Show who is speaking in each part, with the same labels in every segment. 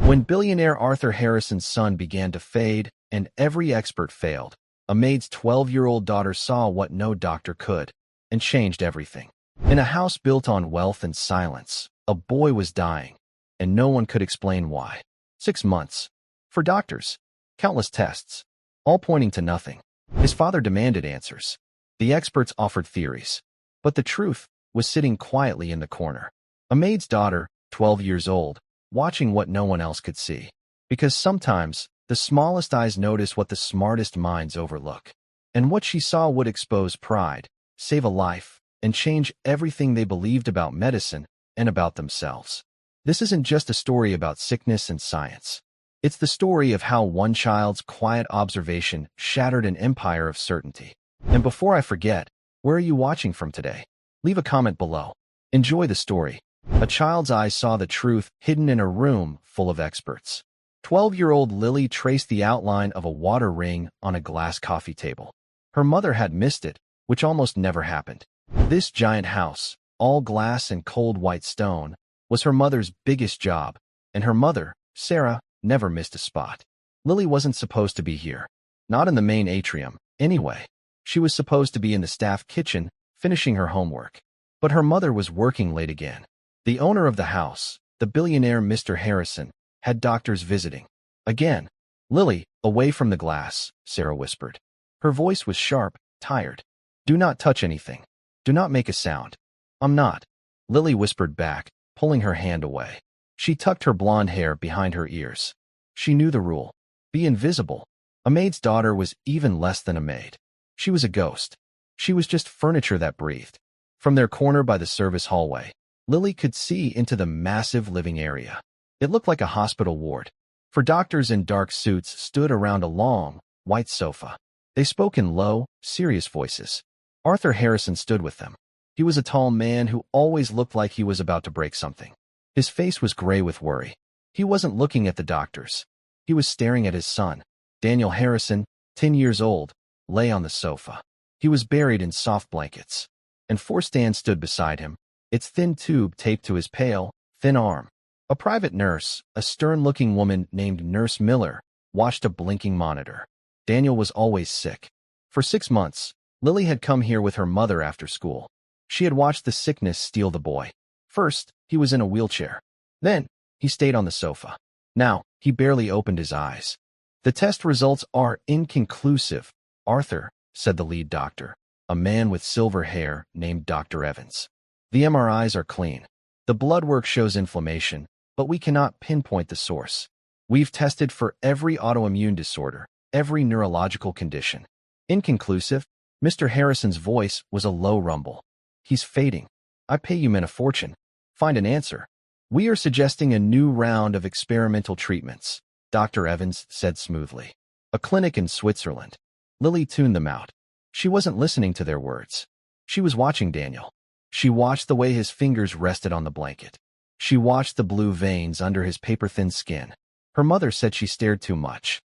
Speaker 1: When billionaire Arthur Harrison's son began to fade and every expert failed, a maid's 12-year-old daughter saw what no doctor could and changed everything. In a house built on wealth and silence, a boy was dying, and no one could explain why. 6 months. For doctors, countless tests, all pointing to nothing. His father demanded answers. The experts offered theories, but the truth was sitting quietly in the corner. A maid's daughter, 12 years old, watching what no one else could see. Because sometimes, the smallest eyes notice what the smartest minds overlook. And what she saw would expose pride, save a life, and change everything they believed about medicine and about themselves. This isn't just a story about sickness and science. It's the story of how one child's quiet observation shattered an empire of certainty. And before I forget, where are you watching from today? Leave a comment below. Enjoy the story. A child's eyes saw the truth hidden in a room full of experts. 12-year-old Lily traced the outline of a water ring on a glass coffee table. Her mother had missed it, which almost never happened. This giant house, all glass and cold white stone, was her mother's biggest job, and her mother, Sarah, never missed a spot. Lily wasn't supposed to be here. Not in the main atrium, anyway. She was supposed to be in the staff kitchen, finishing her homework. But her mother was working late again. The owner of the house, the billionaire Mr. Harrison, had doctors visiting. Again. Lily, away from the glass, Sarah whispered. Her voice was sharp, tired. Do not touch anything. Do not make a sound. I'm not. Lily whispered back, pulling her hand away. She tucked her blonde hair behind her ears. She knew the rule. Be invisible. A maid's daughter was even less than a maid. She was a ghost. She was just furniture that breathed. From their corner by the service hallway, Lily could see into the massive living area. It looked like a hospital ward. For doctors in dark suits stood around a long, white sofa. They spoke in low, serious voices. Arthur Harrison stood with them. He was a tall man who always looked like he was about to break something. His face was gray with worry. He wasn't looking at the doctors. He was staring at his son. Daniel Harrison, 10 years old, lay on the sofa. He was buried in soft blankets. And Forstan stood beside him, its thin tube taped to his pale, thin arm. A private nurse, a stern-looking woman named Nurse Miller, watched a blinking monitor. Daniel was always sick. For 6 months, Lily had come here with her mother after school. She had watched the sickness steal the boy. First, he was in a wheelchair. Then, he stayed on the sofa. Now, he barely opened his eyes. The test results are inconclusive, Arthur, said the lead doctor, a man with silver hair named Dr. Evans. The MRIs are clean. The blood work shows inflammation, but we cannot pinpoint the source. We've tested for every autoimmune disorder, every neurological condition. Inconclusive. Mr. Harrison's voice was a low rumble. He's fading. I pay you men a fortune. Find an answer. We are suggesting a new round of experimental treatments, Dr. Evans said smoothly. A clinic in Switzerland. Lily tuned them out. She wasn't listening to their words. She was watching Daniel. She watched the way his fingers rested on the blanket. She watched the blue veins under his paper-thin skin. Her mother said she stared too much.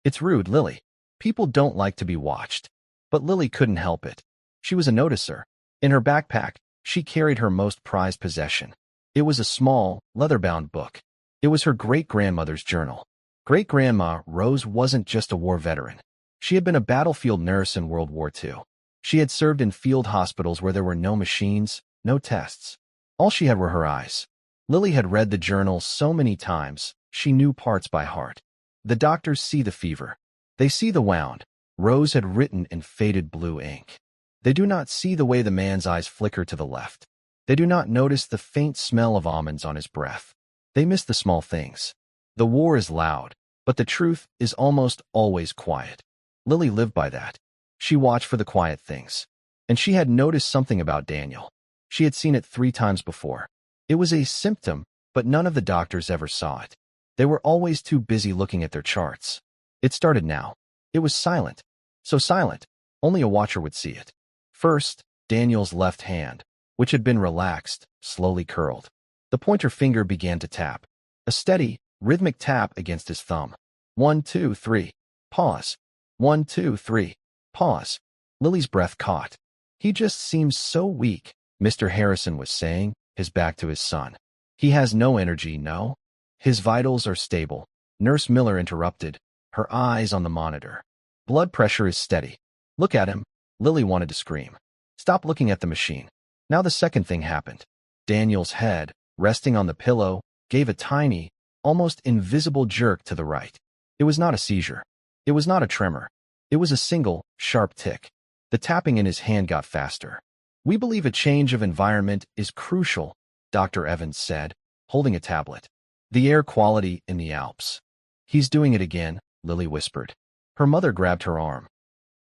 Speaker 1: It's rude, Lily. People don't like to be watched. But Lily couldn't help it. She was a noticer. In her backpack, she carried her most prized possession. It was a small, leather-bound book. It was her great-grandmother's journal. Great-grandma Rose wasn't just a war veteran. She had been a battlefield nurse in World War II. She had served in field hospitals where there were no machines, no tests. All she had were her eyes. Lily had read the journal so many times, she knew parts by heart. The doctors see the fever. They see the wound. Rose had written in faded blue ink. They do not see the way the man's eyes flicker to the left. They do not notice the faint smell of almonds on his breath. They miss the small things. The war is loud, but the truth is almost always quiet. Lily lived by that. She watched for the quiet things. And she had noticed something about Daniel. She had seen it 3 times before. It was a symptom, but none of the doctors ever saw it. They were always too busy looking at their charts. It started now. It was silent. So silent, only a watcher would see it. First, Daniel's left hand, which had been relaxed, slowly curled. The pointer finger began to tap. A steady, rhythmic tap against his thumb. 1, 2, 3. Pause. 1, 2, 3. Pause. Lily's breath caught. He just seems so weak, Mr. Harrison was saying, his back to his son. He has no energy, no? His vitals are stable. Nurse Miller interrupted, her eyes on the monitor. Blood pressure is steady. Look at him. Lily wanted to scream. Stop looking at the machine. Now the second thing happened. Daniel's head, resting on the pillow, gave a tiny, almost invisible jerk to the right. It was not a seizure. It was not a tremor. It was a single, sharp tick. The tapping in his hand got faster. We believe a change of environment is crucial, Dr. Evans said, holding a tablet. The air quality in the Alps. He's doing it again, Lily whispered. Her mother grabbed her arm.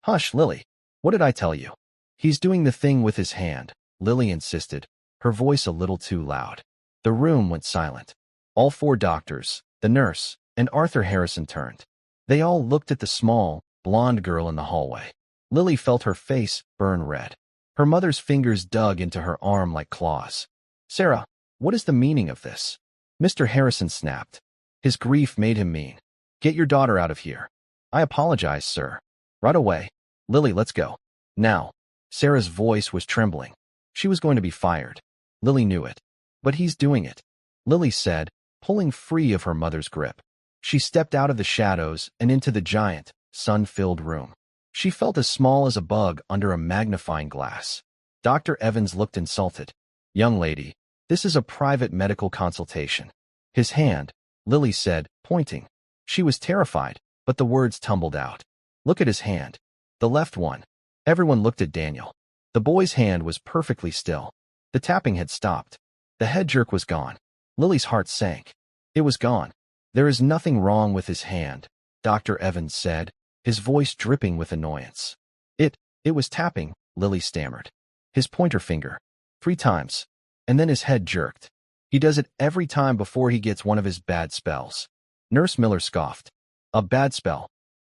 Speaker 1: Hush, Lily. What did I tell you? He's doing the thing with his hand, Lily insisted, her voice a little too loud. The room went silent. All four doctors, the nurse, and Arthur Harrison turned. They all looked at the small, blonde girl in the hallway. Lily felt her face burn red. Her mother's fingers dug into her arm like claws. Sarah, what is the meaning of this? Mr. Harrison snapped. His grief made him mean. Get your daughter out of here. I apologize, sir. Right away. Lily, let's go. Now. Sarah's voice was trembling. She was going to be fired. Lily knew it. But he's doing it, Lily said, pulling free of her mother's grip. She stepped out of the shadows and into the giant, sun-filled room. She felt as small as a bug under a magnifying glass. Dr. Evans looked insulted. Young lady, this is a private medical consultation. His hand, Lily said, pointing. She was terrified, but the words tumbled out. Look at his hand. The left one. Everyone looked at Daniel. The boy's hand was perfectly still. The tapping had stopped. The head jerk was gone. Lily's heart sank. It was gone. There is nothing wrong with his hand, Dr. Evans said, his voice dripping with annoyance. It was tapping, Lily stammered. His pointer finger. 3 times. And then his head jerked. He does it every time before he gets one of his bad spells. Nurse Miller scoffed. A bad spell.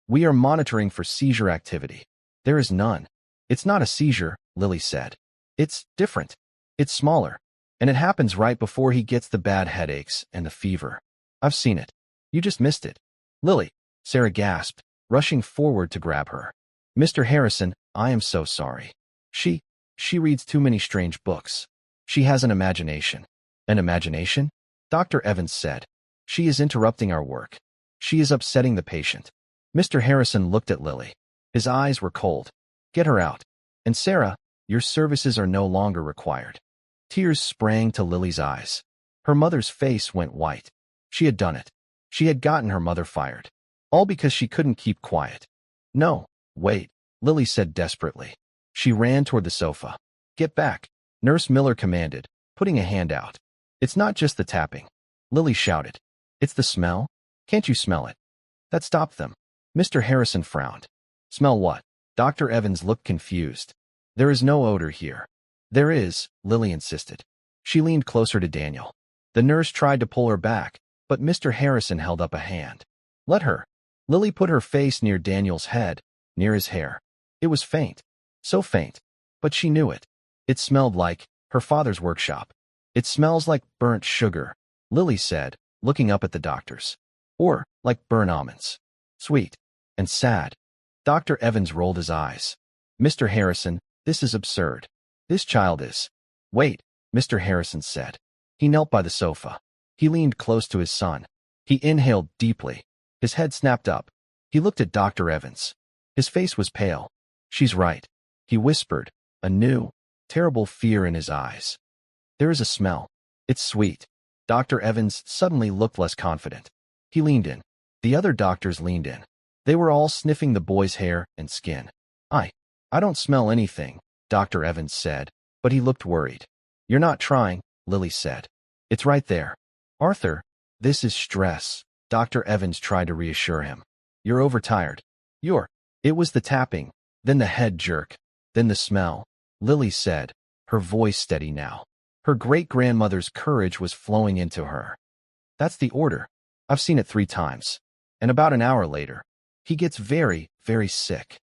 Speaker 1: We are monitoring for seizure activity. There is none. It's not a seizure, Lily said. It's different. It's smaller. And it happens right before he gets the bad headaches and the fever. I've seen it. You just missed it. Lily, Sarah gasped, rushing forward to grab her. Mr. Harrison, I am so sorry. She reads too many strange books. She has an imagination. An imagination? Dr. Evans said. She is interrupting our work. She is upsetting the patient. Mr. Harrison looked at Lily. His eyes were cold. Get her out. And Sarah, your services are no longer required. Tears sprang to Lily's eyes. Her mother's face went white. She had done it. She had gotten her mother fired. All because she couldn't keep quiet. No, wait, Lily said desperately. She ran toward the sofa. Get back, Nurse Miller commanded, putting a hand out. It's not just the tapping. Lily shouted. It's the smell? Can't you smell it? That stopped them. Mr. Harrison frowned. Smell what? Dr. Evans looked confused. There is no odor here. There is, Lily insisted. She leaned closer to Daniel. The nurse tried to pull her back, but Mr. Harrison held up a hand. Let her. Lily put her face near Daniel's head, near his hair. It was faint. So faint. But she knew it. It smelled like her father's workshop. It smells like burnt sugar, Lily said, looking up at the doctors. Or like burnt almonds. Sweet. And sad. Dr. Evans rolled his eyes. Mr. Harrison, this is absurd. This child is. Wait, Mr. Harrison said. He knelt by the sofa. He leaned close to his son. He inhaled deeply. His head snapped up. He looked at Dr. Evans. His face was pale. She's right. He whispered, a new, terrible fear in his eyes. There is a smell. It's sweet. Dr. Evans suddenly looked less confident. He leaned in. The other doctors leaned in. They were all sniffing the boy's hair and skin. I don't smell anything, Dr. Evans said, but he looked worried. You're not trying, Lily said. It's right there. Arthur, this is stress, Dr. Evans tried to reassure him. You're overtired. It was the tapping, then the head jerk, then the smell, Lily said, her voice steady now. Her great-grandmother's courage was flowing into her. That's the order. I've seen it 3 times. And about an hour later, he gets very, very sick.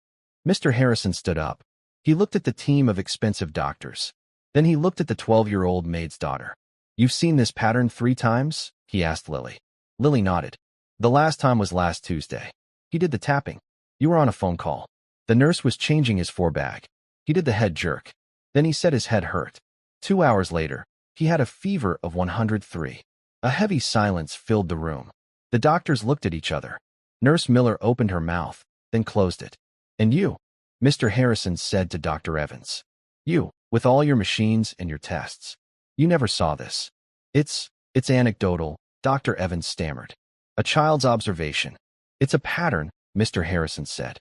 Speaker 1: Mr. Harrison stood up. He looked at the team of expensive doctors. Then he looked at the 12-year-old maid's daughter. You've seen this pattern 3 times? He asked Lily. Lily nodded. The last time was last Tuesday. He did the tapping. You were on a phone call. The nurse was changing his forebag. He did the head jerk. Then he said his head hurt. 2 hours later, he had a fever of 103. A heavy silence filled the room. The doctors looked at each other. Nurse Miller opened her mouth, then closed it. "And you?" Mr. Harrison said to Dr. Evans. "You, with all your machines and your tests. You never saw this." It's anecdotal," Dr. Evans stammered. "A child's observation. It's a pattern," Mr. Harrison said.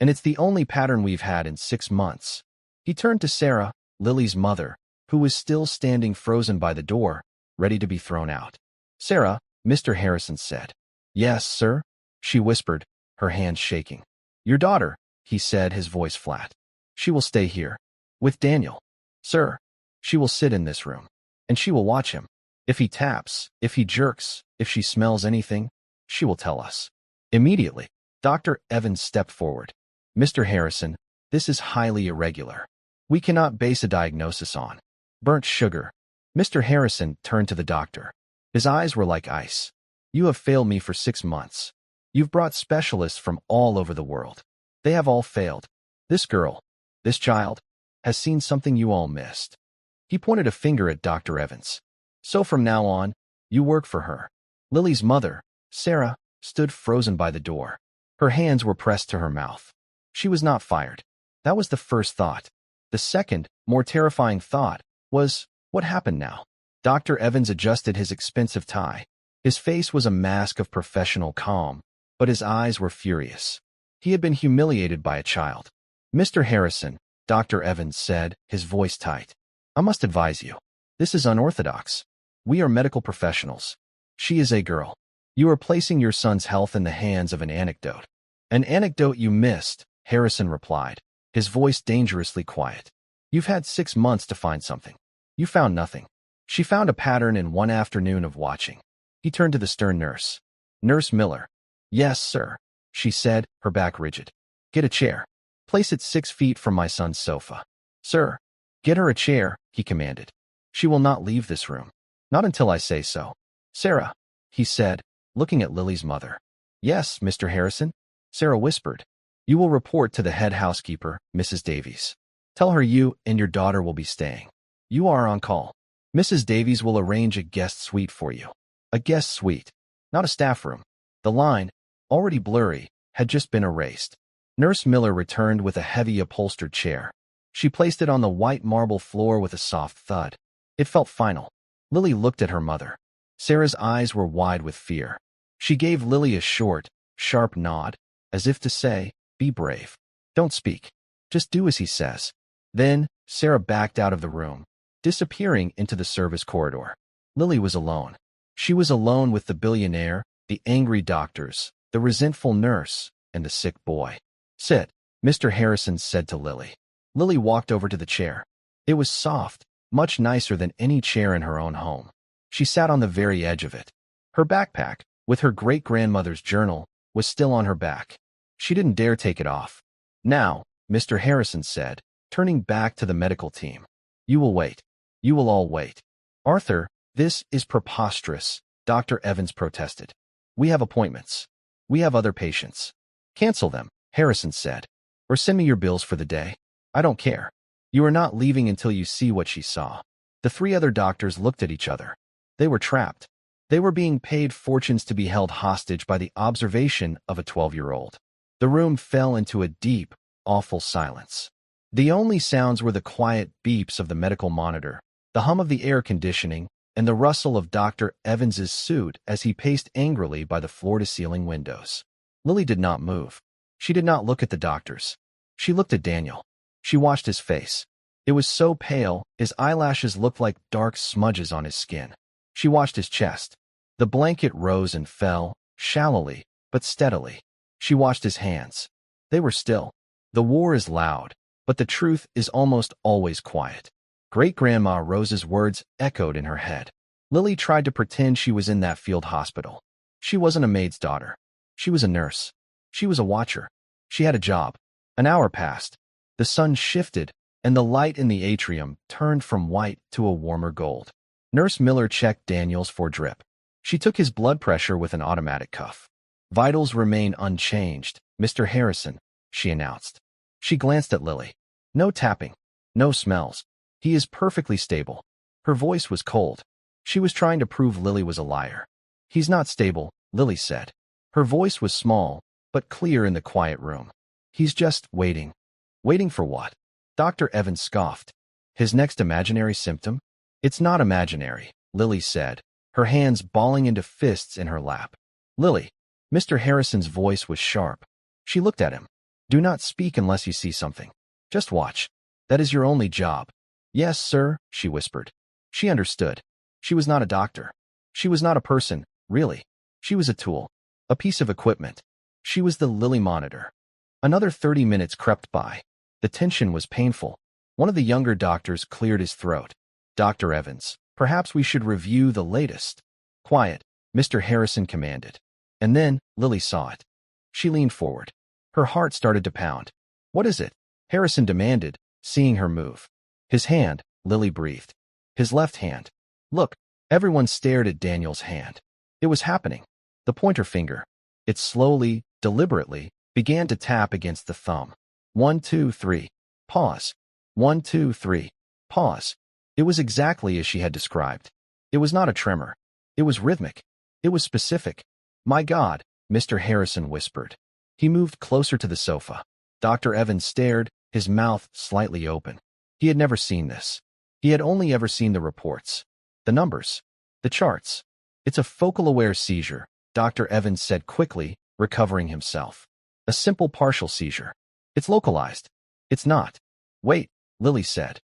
Speaker 1: "And it's the only pattern we've had in 6 months." He turned to Sarah, Lily's mother, who was still standing frozen by the door, ready to be thrown out. "Sarah," Mr. Harrison said. "Yes, sir?" she whispered, her hands shaking. "Your daughter," he said, his voice flat. "She will stay here. With Daniel." "Sir." "She will sit in this room. And she will watch him. If he taps, if he jerks, if she smells anything, she will tell us." Immediately, Dr. Evans stepped forward. "Mr. Harrison, this is highly irregular. We cannot base a diagnosis on burnt sugar." Mr. Harrison turned to the doctor. His eyes were like ice. "You have failed me for 6 months. You've brought specialists from all over the world. They have all failed. This girl, this child, has seen something you all missed." He pointed a finger at Dr. Evans. "So from now on, you work for her." Lily's mother, Sarah, stood frozen by the door. Her hands were pressed to her mouth. She was not fired. That was the first thought. The second, more terrifying thought was, what happened now? Dr. Evans adjusted his expensive tie. His face was a mask of professional calm, but his eyes were furious. He had been humiliated by a child. "Mr. Harrison," Dr. Evans said, his voice tight, "I must advise you. This is unorthodox. We are medical professionals. She is a girl. You are placing your son's health in the hands of an anecdote." "An anecdote you missed," Harrison replied, his voice dangerously quiet. "You've had 6 months to find something. You found nothing. She found a pattern in one afternoon of watching." He turned to the stern nurse. "Nurse Miller." "Yes, sir," she said, her back rigid. "Get a chair. Place it 6 feet from my son's sofa." "Sir." "Get her a chair," he commanded. "She will not leave this room. Not until I say so." "Sarah," he said, looking at Lily's mother. "Yes, Mr. Harrison?" Sarah whispered. "You will report to the head housekeeper, Mrs. Davies. Tell her you and your daughter will be staying. You are on call. Mrs. Davies will arrange a guest suite for you." A guest suite, not a staff room. The line, already blurry, had just been erased. Nurse Miller returned with a heavy upholstered chair. She placed it on the white marble floor with a soft thud. It felt final. Lily looked at her mother. Sarah's eyes were wide with fear. She gave Lily a short, sharp nod, as if to say, "Be brave. Don't speak. Just do as he says." Then, Sarah backed out of the room, disappearing into the service corridor. Lily was alone. She was alone with the billionaire, the angry doctors, the resentful nurse, and the sick boy. "Sit," Mr. Harrison said to Lily. Lily walked over to the chair. It was soft, much nicer than any chair in her own home. She sat on the very edge of it. Her backpack, with her great-grandmother's journal, was still on her back. She didn't dare take it off. "Now," Mr. Harrison said, turning back to the medical team. "You will wait. You will all wait." "Arthur, this is preposterous," Dr. Evans protested. "We have appointments. We have other patients." "Cancel them," Harrison said. "Or send me your bills for the day. I don't care. You are not leaving until you see what she saw." The 3 other doctors looked at each other. They were trapped. They were being paid fortunes to be held hostage by the observation of a 12-year-old. The room fell into a deep, awful silence. The only sounds were the quiet beeps of the medical monitor, the hum of the air conditioning, and the rustle of Dr. Evans's suit as he paced angrily by the floor-to-ceiling windows. Lily did not move. She did not look at the doctors. She looked at Daniel. She watched his face. It was so pale, his eyelashes looked like dark smudges on his skin. She watched his chest. The blanket rose and fell, shallowly, but steadily. She watched his hands. They were still. The war is loud, but the truth is almost always quiet. Great-Grandma Rose's words echoed in her head. Lily tried to pretend she was in that field hospital. She wasn't a maid's daughter. She was a nurse. She was a watcher. She had a job. An hour passed. The sun shifted, and the light in the atrium turned from white to a warmer gold. Nurse Miller checked Daniel's for drip. She took his blood pressure with an automatic cuff. "Vitals remain unchanged, Mr. Harrison," she announced. She glanced at Lily. "No tapping. No smells. He is perfectly stable." Her voice was cold. She was trying to prove Lily was a liar. He's not stable, Lily said. Her voice was small, but clear in the quiet room. He's just waiting. Waiting for what? Dr. Evans scoffed. His next imaginary symptom? It's not imaginary, Lily said, her hands balling into fists in her lap. Lily. Mr. Harrison's voice was sharp. She looked at him. Do not speak unless you see something. Just watch. That is your only job. Yes, sir, she whispered. She understood. She was not a doctor. She was not a person, really. She was a tool. A piece of equipment. She was the Lily monitor. Another 30 minutes crept by. The tension was painful. One of the younger doctors cleared his throat. Dr. Evans, perhaps we should review the latest. Quiet, Mr. Harrison commanded. And then, Lily saw it. She leaned forward. Her heart started to pound. What is it? Harrison demanded, seeing her move. His hand, Lily breathed. His left hand. Look, everyone stared at Daniel's hand. It was happening. The pointer finger. It slowly, deliberately, began to tap against the thumb. 1, 2, 3. Pause. 1, 2, 3. Pause. It was exactly as she had described. It was not a tremor. It was rhythmic. It was specific. My God, Mr. Harrison whispered. He moved closer to the sofa. Dr. Evans stared, his mouth slightly open. He had never seen this. He had only ever seen the reports. The numbers. The charts. It's a focal-aware seizure, Dr. Evans said quickly, recovering himself. A simple partial seizure. It's localized. It's not. Wait, Lily said.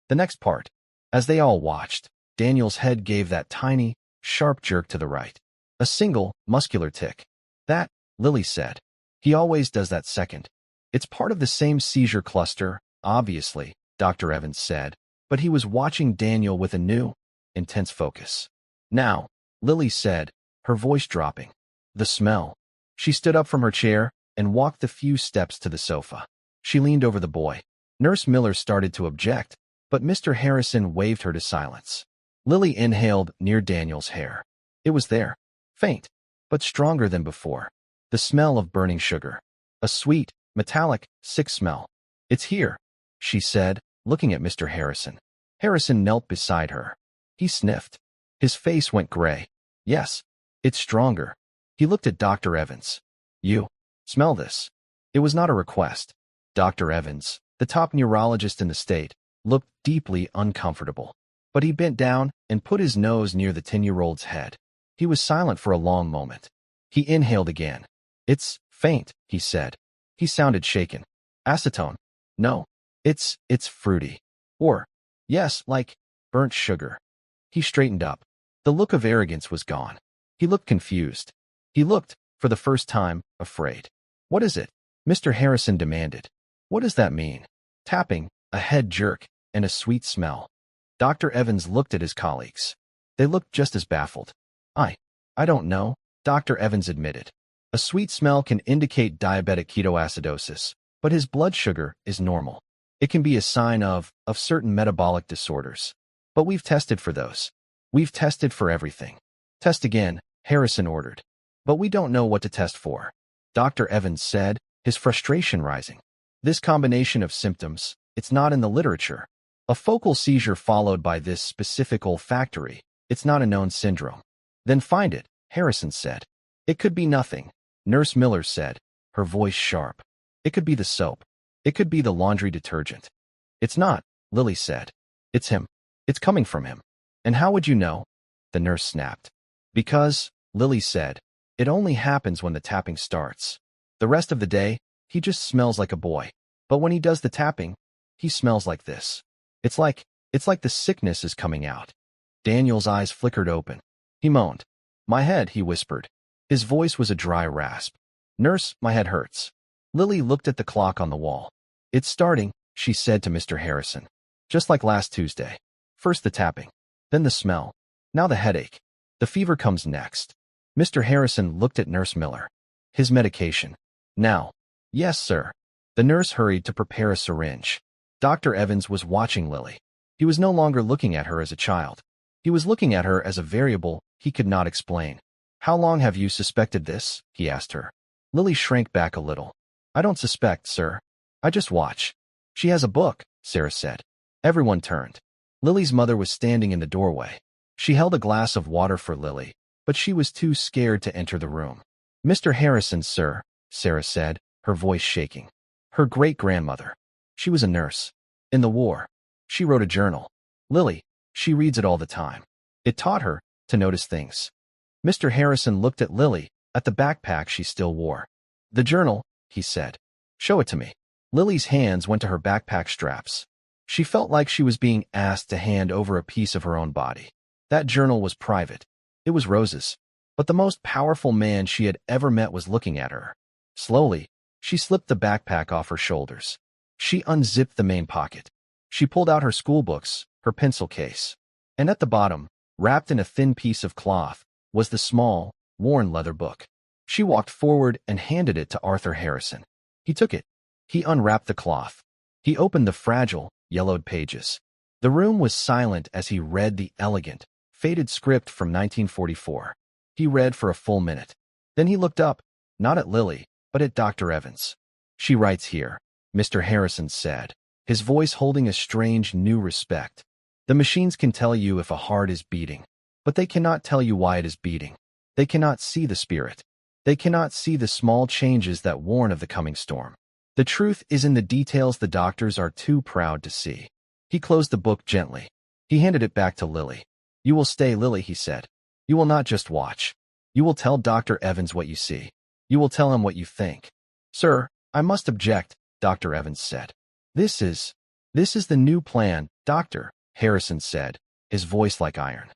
Speaker 1: The next part. As they all watched, Daniel's head gave that tiny, sharp jerk to the right. A single, muscular tick. That, Lily said. He always does that second. It's part of the same seizure cluster, obviously, Dr. Evans said, but he was watching Daniel with a new, intense focus. Now, Lily said, her voice dropping. The smell. She stood up from her chair and walked the few steps to the sofa. She leaned over the boy. Nurse Miller started to object, but Mr. Harrison waved her to silence. Lily inhaled near Daniel's hair. It was there. Faint, but stronger than before. The smell of burning sugar. A sweet, metallic, sick smell. It's here, she said, looking at Mr. Harrison. Harrison knelt beside her. He sniffed. His face went gray. Yes, it's stronger. He looked at Dr. Evans. You smell this. It was not a request. Dr. Evans, the top neurologist in the state, looked deeply uncomfortable. But he bent down and put his nose near the 10-year-old's head. He was silent for a long moment. He inhaled again. It's faint, he said. He sounded shaken. Acetone. No. It's fruity. Or, yes, like burnt sugar. He straightened up. The look of arrogance was gone. He looked confused. He looked, for the first time, afraid. What is it? Mr. Harrison demanded. What does that mean? Tapping, a head jerk, and a sweet smell. Dr. Evans looked at his colleagues. They looked just as baffled. I don't know, Dr. Evans admitted. A sweet smell can indicate diabetic ketoacidosis, but his blood sugar is normal. It can be a sign of certain metabolic disorders. But we've tested for those. We've tested for everything. Test again, Harrison ordered. But we don't know what to test for. Dr. Evans said, his frustration rising. This combination of symptoms, it's not in the literature. A focal seizure followed by this specific olfactory, it's not a known syndrome. Then find it, Harrison said. It could be nothing, Nurse Miller said, her voice sharp. It could be the soap. It could be the laundry detergent. It's not, Lily said. It's him. It's coming from him. And how would you know? The nurse snapped. Because, Lily said, it only happens when the tapping starts. The rest of the day, he just smells like a boy. But when he does the tapping, he smells like this. It's like the sickness is coming out. Daniel's eyes flickered open. He moaned. My head, he whispered. His voice was a dry rasp. Nurse, my head hurts. Lily looked at the clock on the wall. It's starting, she said to Mr. Harrison. Just like last Tuesday. First the tapping, then the smell, now the headache. The fever comes next. Mr. Harrison looked at Nurse Miller. His medication. Now. Yes, sir. The nurse hurried to prepare a syringe. Dr. Evans was watching Lily. He was no longer looking at her as a child. He was looking at her as a variable he could not explain. How long have you suspected this? He asked her. Lily shrank back a little. I don't suspect, sir. I just watch. She has a book, Sarah said. Everyone turned. Lily's mother was standing in the doorway. She held a glass of water for Lily, but she was too scared to enter the room. "Mr. Harrison, sir," Sarah said, her voice shaking. Her great-grandmother. She was a nurse. In the war. She wrote a journal. Lily, she reads it all the time. It taught her to notice things. Mr. Harrison looked at Lily, at the backpack she still wore. "The journal," he said. "Show it to me." Lily's hands went to her backpack straps. She felt like she was being asked to hand over a piece of her own body. That journal was private. It was Rose's. But the most powerful man she had ever met was looking at her. Slowly, she slipped the backpack off her shoulders. She unzipped the main pocket. She pulled out her schoolbooks, her pencil case. And at the bottom, wrapped in a thin piece of cloth, was the small, worn leather book. She walked forward and handed it to Arthur Harrison. He took it. He unwrapped the cloth. He opened the fragile, yellowed pages. The room was silent as he read the elegant, faded script from 1944. He read for a full minute. Then he looked up, not at Lily, but at Dr. Evans. "She writes here," Mr. Harrison said, his voice holding a strange new respect. "The machines can tell you if a heart is beating, but they cannot tell you why it is beating. They cannot see the spirit. They cannot see the small changes that warn of the coming storm. The truth is in the details the doctors are too proud to see." He closed the book gently. He handed it back to Lily. "You will stay, Lily," he said. "You will not just watch. You will tell Dr. Evans what you see. You will tell him what you think." "Sir, I must object," Dr. Evans said. This is the new plan," Dr. Harrison said, his voice like iron.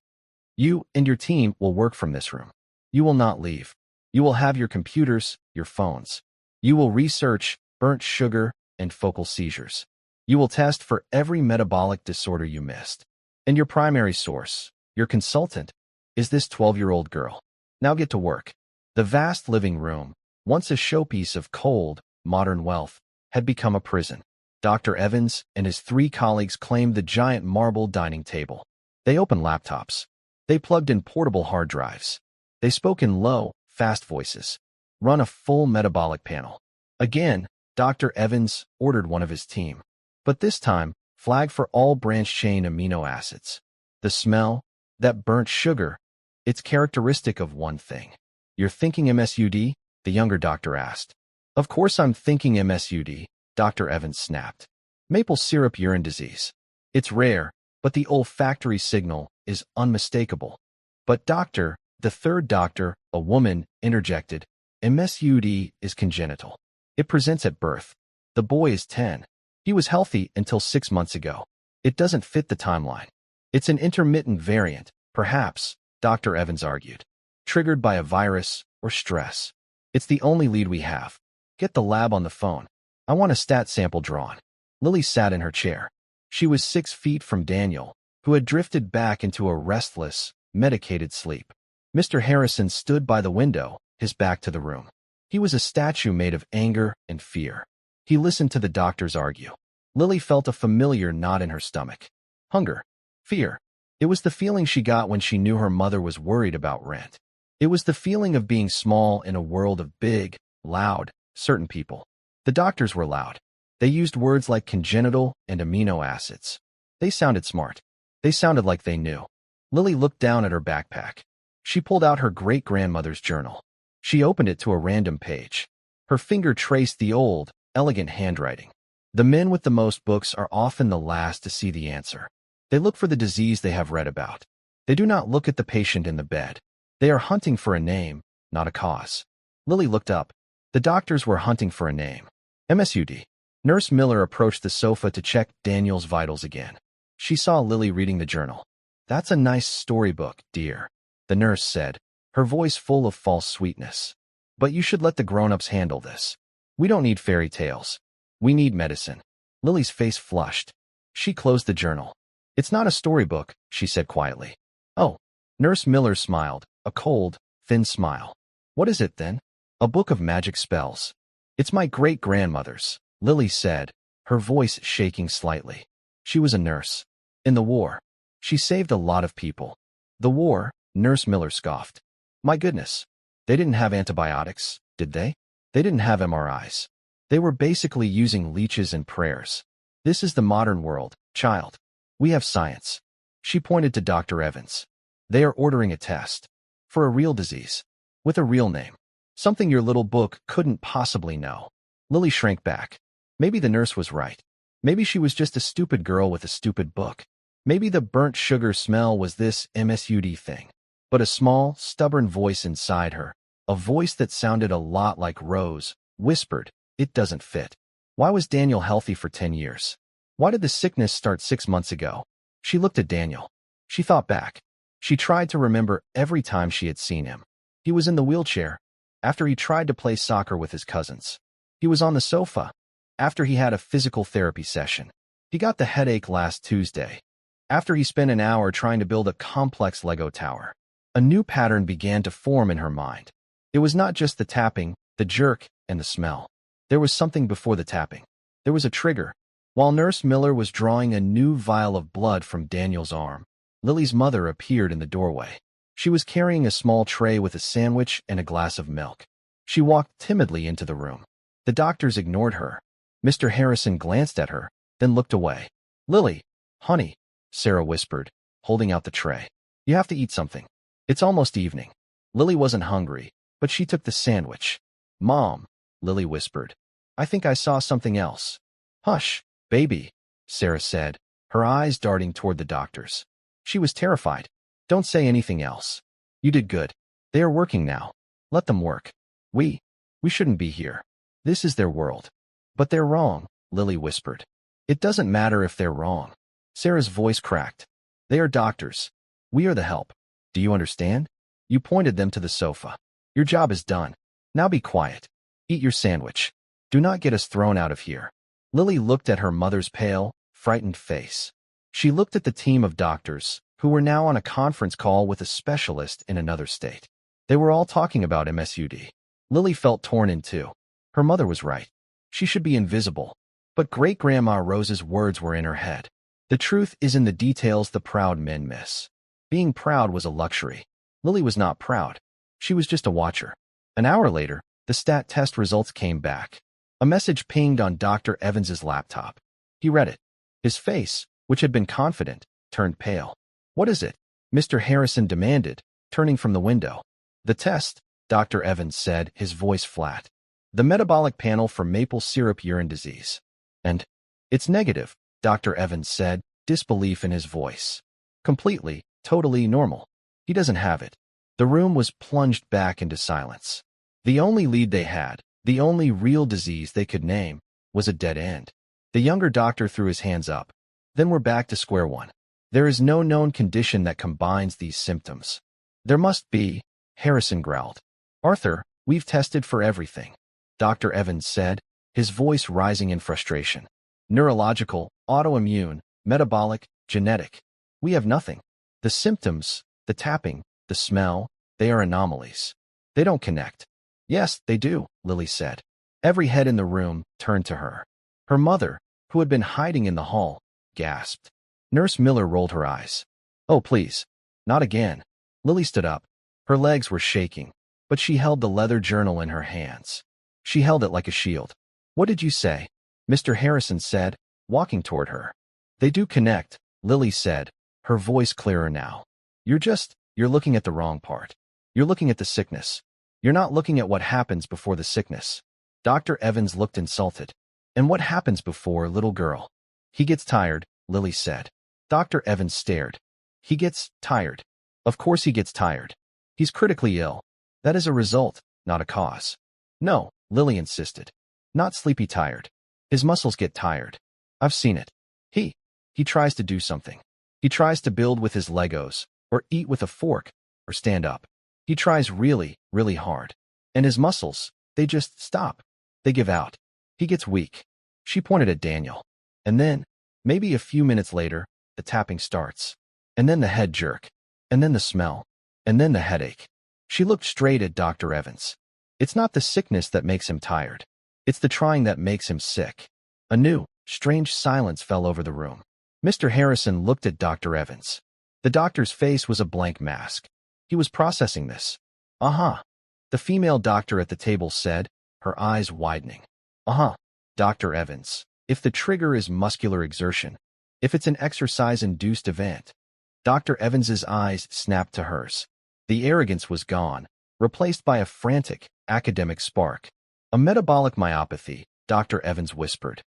Speaker 1: "You and your team will work from this room. You will not leave. You will have your computers, your phones. You will research burnt sugar and focal seizures. You will test for every metabolic disorder you missed. And your primary source, your consultant, is this 12-year-old girl. Now get to work." The vast living room, once a showpiece of cold, modern wealth, had become a prison. Dr. Evans and his 3 colleagues claimed the giant marble dining table. They opened laptops. They plugged in portable hard drives. They spoke in low, fast voices. Run a full metabolic panel. Again, Dr. Evans ordered one of his team. But this time, flag for all branch-chain amino acids. The smell, that burnt sugar, it's characteristic of one thing. "You're thinking MSUD?" the younger doctor asked. "Of course I'm thinking MSUD," Dr. Evans snapped. "Maple syrup urine disease. It's rare, but the olfactory signal is unmistakable." "But doctor," the third doctor, a woman, interjected, "MSUD is congenital. It presents at birth. The boy is 10. He was healthy until 6 months ago. It doesn't fit the timeline. It's an intermittent variant, perhaps," Dr. Evans argued. "Triggered by a virus or stress. It's the only lead we have. Get the lab on the phone. I want a stat sample drawn." Lily sat in her chair. She was 6 feet from Daniel, who had drifted back into a restless, medicated sleep. Mr. Harrison stood by the window, his back to the room. He was a statue made of anger and fear. He listened to the doctors argue. Lily felt a familiar knot in her stomach. Hunger. Fear. It was the feeling she got when she knew her mother was worried about rent. It was the feeling of being small in a world of big, loud, certain people. The doctors were loud. They used words like congenital and amino acids. They sounded smart. They sounded like they knew. Lily looked down at her backpack. She pulled out her great-grandmother's journal. She opened it to a random page. Her finger traced the old, elegant handwriting. The men with the most books are often the last to see the answer. They look for the disease they have read about. They do not look at the patient in the bed. They are hunting for a name, not a cause. Lily looked up. The doctors were hunting for a name. MSUD. Nurse Miller approached the sofa to check Daniel's vitals again. She saw Lily reading the journal. "That's a nice storybook, dear," the nurse said, her voice full of false sweetness. "But you should let the grown-ups handle this. We don't need fairy tales. We need medicine." Lily's face flushed. She closed the journal. "It's not a storybook," she said quietly. "Oh." Nurse Miller smiled, a cold, thin smile. "What is it, then?" "A book of magic spells." "It's my great-grandmother's," Lily said, her voice shaking slightly. She was a nurse. In the war. She saved a lot of people. "The war?" Nurse Miller scoffed. "My goodness. They didn't have antibiotics, did they? They didn't have MRIs. They were basically using leeches and prayers. This is the modern world, child. We have science." She pointed to Dr. Evans. They are ordering a test. For a real disease. With a real name. Something your little book couldn't possibly know. Lily shrank back. Maybe the nurse was right. Maybe she was just a stupid girl with a stupid book. Maybe the burnt sugar smell was this MSUD thing. But a small, stubborn voice inside her, a voice that sounded a lot like Rose, whispered, "It doesn't fit." Why was Daniel healthy for 10 years? Why did the sickness start 6 months ago? She looked at Daniel. She thought back. She tried to remember every time she had seen him. He was in the wheelchair, after he tried to play soccer with his cousins. He was on the sofa, after he had a physical therapy session. He got the headache last Tuesday, after he spent an hour trying to build a complex Lego tower. A new pattern began to form in her mind. It was not just the tapping, the jerk, and the smell. There was something before the tapping. There was a trigger. While Nurse Miller was drawing a new vial of blood from Daniel's arm, Lily's mother appeared in the doorway. She was carrying a small tray with a sandwich and a glass of milk. She walked timidly into the room. The doctors ignored her. Mr. Harrison glanced at her, then looked away. "Lily, honey," Sarah whispered, holding out the tray. "You have to eat something. It's almost evening." Lily wasn't hungry, but she took the sandwich. "Mom," Lily whispered, "I think I saw something else." "Hush, baby," Sarah said, her eyes darting toward the doctors. She was terrified. "Don't say anything else. You did good. They are working now. Let them work. We shouldn't be here. This is their world." "But they're wrong," Lily whispered. "It doesn't matter if they're wrong." Sarah's voice cracked. "They are doctors. We are the help. Do you understand?" You pointed them to the sofa. "Your job is done. Now be quiet. Eat your sandwich. Do not get us thrown out of here." Lily looked at her mother's pale, frightened face. She looked at the team of doctors, who were now on a conference call with a specialist in another state. They were all talking about MSUD. Lily felt torn in two. Her mother was right. She should be invisible. But Great-Grandma Rose's words were in her head. The truth is in the details the proud men miss. Being proud was a luxury. Lily was not proud. She was just a watcher. An hour later, the stat test results came back. A message pinged on Dr. Evans's laptop. He read it. His face, which had been confident, turned pale. "What is it?" Mr. Harrison demanded, turning from the window. "The test," Dr. Evans said, his voice flat. "The metabolic panel for maple syrup urine disease." "And it's negative," Dr. Evans said, disbelief in his voice. "Completely, totally normal. He doesn't have it." The room was plunged back into silence. The only lead they had, the only real disease they could name, was a dead end. The younger doctor threw his hands up. "Then we're back to square one. There is no known condition that combines these symptoms." "There must be," Harrison growled. "Arthur, we've tested for everything," Dr. Evans said, his voice rising in frustration. "Neurological, autoimmune, metabolic, genetic. We have nothing. The symptoms, the tapping, the smell, they are anomalies. They don't connect." "Yes, they do," Lily said. Every head in the room turned to her. Her mother, who had been hiding in the hall, gasped. Nurse Miller rolled her eyes. "Oh, please. Not again." Lily stood up. Her legs were shaking, but she held the leather journal in her hands. She held it like a shield. "What did you say?" Mr. Harrison said, walking toward her. "They do connect," Lily said, her voice clearer now. You're looking at the wrong part. You're looking at the sickness. You're not looking at what happens before the sickness." Dr. Evans looked insulted. "And what happens before, little girl?" "He gets tired," Lily said. Dr. Evans stared. "He gets tired. Of course he gets tired. He's critically ill. That is a result, not a cause." "No," Lily insisted. "Not sleepy tired. His muscles get tired. I've seen it. He tries to do something. He tries to build with his Legos, or eat with a fork, or stand up. He tries really, really hard. And his muscles, they just stop. They give out. He gets weak." She pointed at Daniel. "And then, maybe a few minutes later, the tapping starts. And then the head jerk. And then the smell. And then the headache." She looked straight at Dr. Evans. "It's not the sickness that makes him tired. It's the trying that makes him sick." A new, strange silence fell over the room. Mr. Harrison looked at Dr. Evans. The doctor's face was a blank mask. He was processing this. "Uh-huh," the female doctor at the table said, her eyes widening. "Uh-huh, Dr. Evans. If the trigger is muscular exertion, if it's an exercise-induced event." Dr. Evans's eyes snapped to hers. The arrogance was gone, replaced by a frantic, academic spark. A metabolic myopathy, Dr. Evans whispered.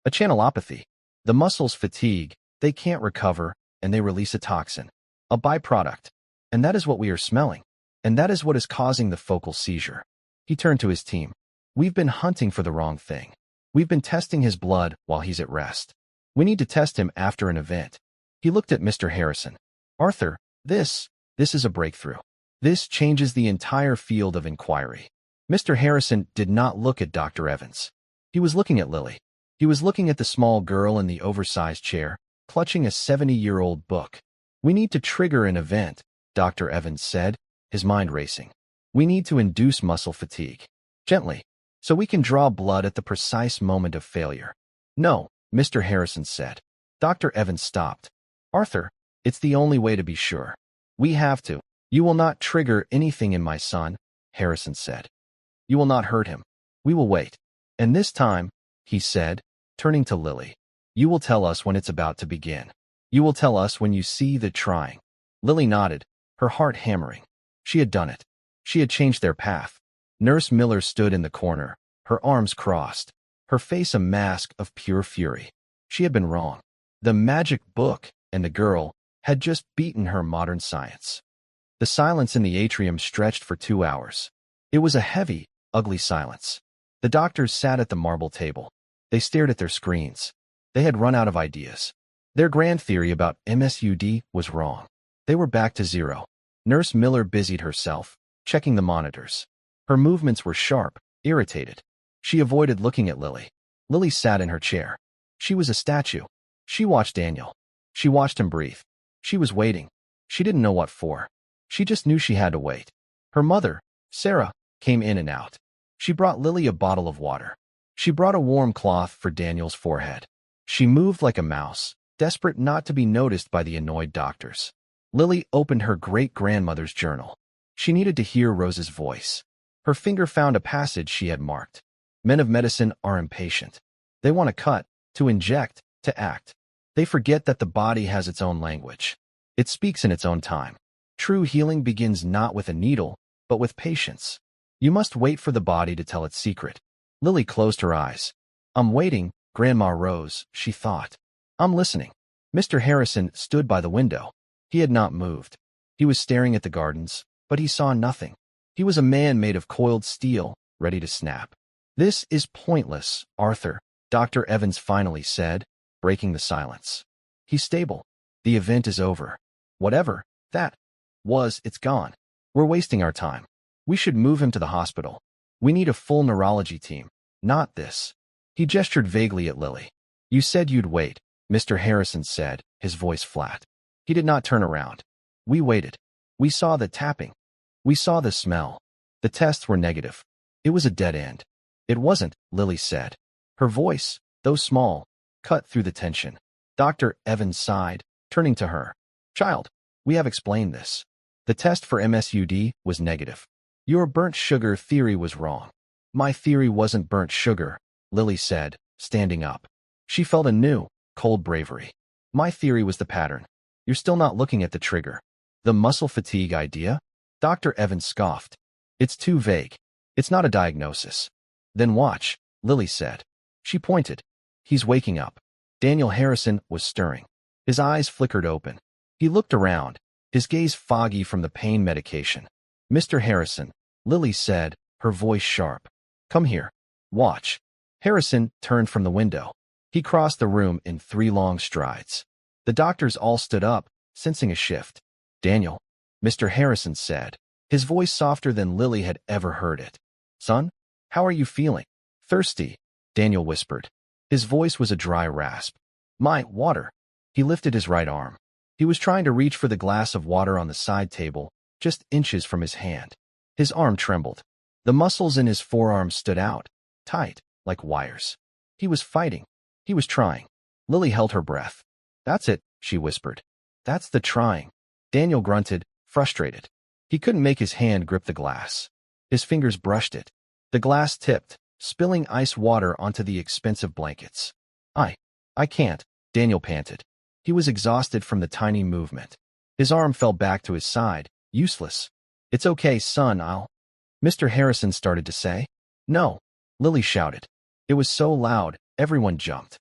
Speaker 1: A channelopathy. The muscles fatigue, they can't recover, and they release a toxin. A byproduct. And that is what we are smelling. And that is what is causing the focal seizure. He turned to his team. We've been hunting for the wrong thing. We've been testing his blood while he's at rest. We need to test him after an event. He looked at Mr. Harrison. Arthur, this is a breakthrough. This changes the entire field of inquiry. Mr. Harrison did not look at Dr. Evans. He was looking at Lily. He was looking at the small girl in the oversized chair, clutching a 70-year-old book. We need to trigger an event, Dr. Evans said, his mind racing. We need to induce muscle fatigue. Gently, so we can draw blood at the precise moment of failure. No, Mr. Harrison said. Dr. Evans stopped. Arthur, it's the only way to be sure. We have to. You will not trigger anything in my son, Harrison said. You will not hurt him. We will wait. And this time, he said, turning to Lily, you will tell us when it's about to begin. You will tell us when you see the trying. Lily nodded, her heart hammering. She had done it. She had changed their path. Nurse Miller stood in the corner, her arms crossed, her face a mask of pure fury. She had been wrong. The magic book and the girl had just beaten her modern science. The silence in the atrium stretched for 2 hours. It was a heavy, ugly silence. The doctors sat at the marble table. They stared at their screens. They had run out of ideas. Their grand theory about MSUD was wrong. They were back to zero. Nurse Miller busied herself, checking the monitors. Her movements were sharp, irritated. She avoided looking at Lily. Lily sat in her chair. She was a statue. She watched Daniel. She watched him breathe. She was waiting. She didn't know what for. She just knew she had to wait. Her mother, Sarah, came in and out. She brought Lily a bottle of water. She brought a warm cloth for Daniel's forehead. She moved like a mouse, desperate not to be noticed by the annoyed doctors. Lily opened her great-grandmother's journal. She needed to hear Rose's voice. Her finger found a passage she had marked. Men of medicine are impatient. They want to cut, to inject, to act. They forget that the body has its own language. It speaks in its own time. True healing begins not with a needle, but with patience. You must wait for the body to tell its secret. Lily closed her eyes. I'm waiting, Grandma Rose, she thought. I'm listening. Mr. Harrison stood by the window. He had not moved. He was staring at the gardens, but he saw nothing. He was a man made of coiled steel, ready to snap. This is pointless, Arthur, Dr. Evans finally said, breaking the silence. He's stable. The event is over. Whatever that was, it's gone. We're wasting our time. We should move him to the hospital. We need a full neurology team, not this. He gestured vaguely at Lily. You said you'd wait, Mr. Harrison said, his voice flat. He did not turn around. We waited. We saw the tapping. We saw the smell. The tests were negative. It was a dead end. It wasn't, Lily said. Her voice, though small, cut through the tension. Dr. Evans sighed, turning to her. Child, we have explained this. The test for MSUD was negative. Your burnt sugar theory was wrong. My theory wasn't burnt sugar, Lily said, standing up. She felt a new, cold bravery. My theory was the pattern. You're still not looking at the trigger. The muscle fatigue idea? Dr. Evans scoffed. It's too vague. It's not a diagnosis. Then watch, Lily said. She pointed. He's waking up. Daniel Harrison was stirring. His eyes flickered open. He looked around, his gaze foggy from the pain medication. Mr. Harrison, Lily said, her voice sharp. Come here. Watch. Harrison turned from the window. He crossed the room in 3 long strides. The doctors all stood up, sensing a shift. Daniel, Mr. Harrison said, his voice softer than Lily had ever heard it. Son, how are you feeling? Thirsty, Daniel whispered. His voice was a dry rasp. My, water. He lifted his right arm. He was trying to reach for the glass of water on the side table, just inches from his hand. His arm trembled. The muscles in his forearm stood out, tight, like wires. He was fighting. He was trying. Lily held her breath. That's it, she whispered. That's the trying. Daniel grunted, frustrated. He couldn't make his hand grip the glass. His fingers brushed it. The glass tipped, spilling ice water onto the expensive blankets. I can't, Daniel panted. He was exhausted from the tiny movement. His arm fell back to his side, useless. It's okay, son, Mr. Harrison started to say. No, Lily shouted. It was so loud, everyone jumped.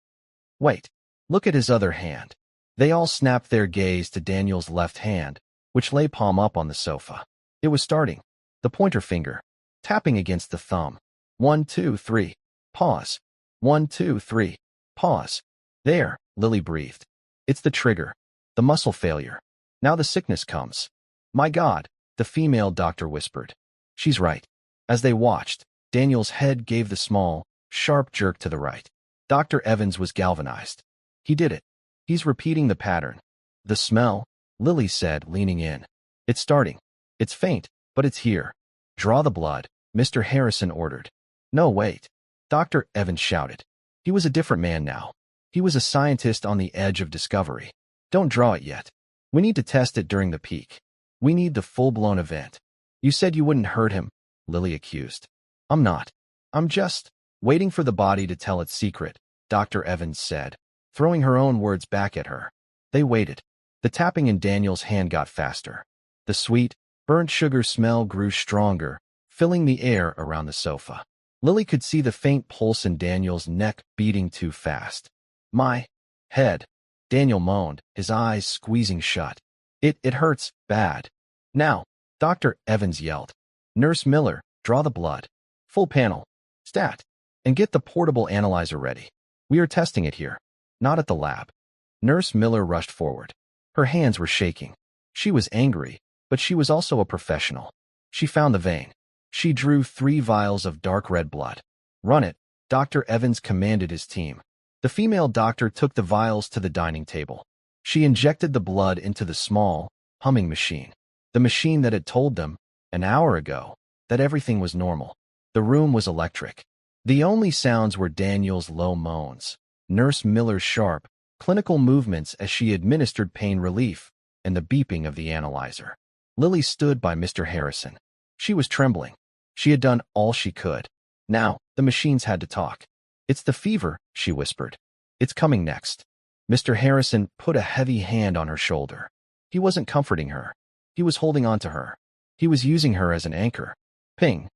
Speaker 1: Wait, look at his other hand. They all snapped their gaze to Daniel's left hand, which lay palm up on the sofa. It was starting. The pointer finger, tapping against the thumb. 1, 2, 3. Pause. 1, 2, 3. Pause. There, Lily breathed. It's the trigger. The muscle failure. Now the sickness comes. My God, the female doctor whispered. She's right. As they watched, Daniel's head gave the small, sharp jerk to the right. Dr. Evans was galvanized. He did it. He's repeating the pattern. The smell, Lily said, leaning in. It's starting. It's faint, but it's here. Draw the blood, Mr. Harrison ordered. No, wait. Dr. Evans shouted. He was a different man now. He was a scientist on the edge of discovery. Don't draw it yet. We need to test it during the peak. We need the full-blown event. You said you wouldn't hurt him, Lily accused. I'm not. I'm just waiting for the body to tell its secret, Dr. Evans said, throwing her own words back at her. They waited. The tapping in Daniel's hand got faster. The sweet, burnt sugar smell grew stronger, filling the air around the sofa. Lily could see the faint pulse in Daniel's neck beating too fast. My head, Daniel moaned, his eyes squeezing shut. It hurts bad. Now, Dr. Evans yelled. Nurse Miller, draw the blood. Full panel. Stat. And get the portable analyzer ready. We are testing it here, not at the lab. Nurse Miller rushed forward. Her hands were shaking. She was angry, but she was also a professional. She found the vein. She drew 3 vials of dark red blood. Run it, Dr. Evans commanded his team. The female doctor took the vials to the dining table. She injected the blood into the small, humming machine. The machine that had told them, an hour ago, that everything was normal. The room was electric. The only sounds were Daniel's low moans, Nurse Miller's sharp, clinical movements as she administered pain relief, and the beeping of the analyzer. Lily stood by Mr. Harrison. She was trembling. She had done all she could. Now, the machines had to talk. It's the fever, she whispered. It's coming next. Mr. Harrison put a heavy hand on her shoulder. He wasn't comforting her. He was holding on to her. He was using her as an anchor. Ping.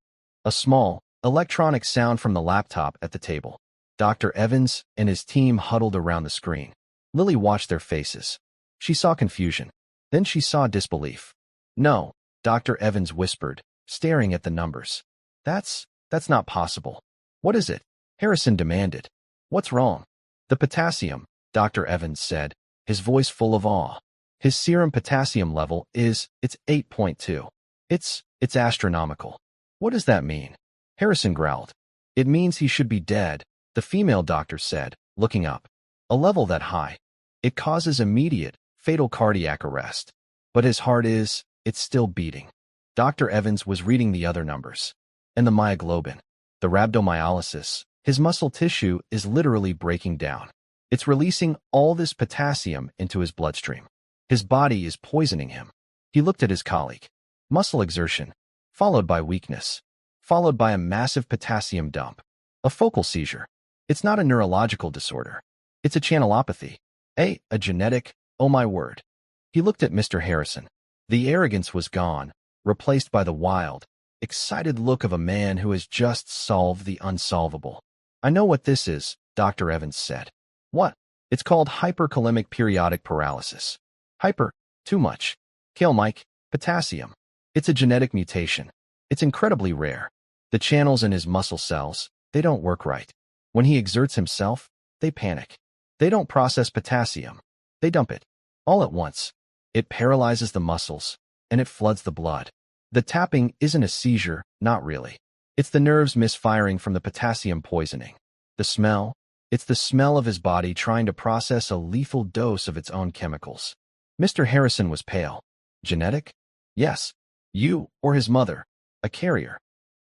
Speaker 1: A small, electronic sound from the laptop at the table. Dr. Evans and his team huddled around the screen. Lily watched their faces. She saw confusion. Then she saw disbelief. No, Dr. Evans whispered, staring at the numbers. That's not possible. What is it? Harrison demanded. What's wrong? The potassium, Dr. Evans said, his voice full of awe. His serum potassium level it's 8.2. It's astronomical. What does that mean? Harrison growled. It means he should be dead, the female doctor said, looking up. A level that high. It causes immediate, fatal cardiac arrest. But his heart it's still beating. Dr. Evans was reading the other numbers. And the myoglobin, the rhabdomyolysis, his muscle tissue is literally breaking down. It's releasing all this potassium into his bloodstream. His body is poisoning him. He looked at his colleague. Muscle exertion, followed by weakness, followed by a massive potassium dump. A focal seizure. It's not a neurological disorder. It's a channelopathy. A genetic, oh my word. He looked at Mr. Harrison. The arrogance was gone, replaced by the wild, excited look of a man who has just solved the unsolvable. I know what this is, Dr. Evans said. What? It's called hyperkalemic periodic paralysis. Hyper, too much. Kale Mike, potassium. It's a genetic mutation. It's incredibly rare. The channels in his muscle cells, they don't work right. When he exerts himself, they panic. They don't process potassium. They dump it. All at once. It paralyzes the muscles, and it floods the blood. The tapping isn't a seizure, not really. It's the nerves misfiring from the potassium poisoning. The smell, it's the smell of his body trying to process a lethal dose of its own chemicals. Mr. Harrison was pale. Genetic? Yes. You, or his mother. A carrier.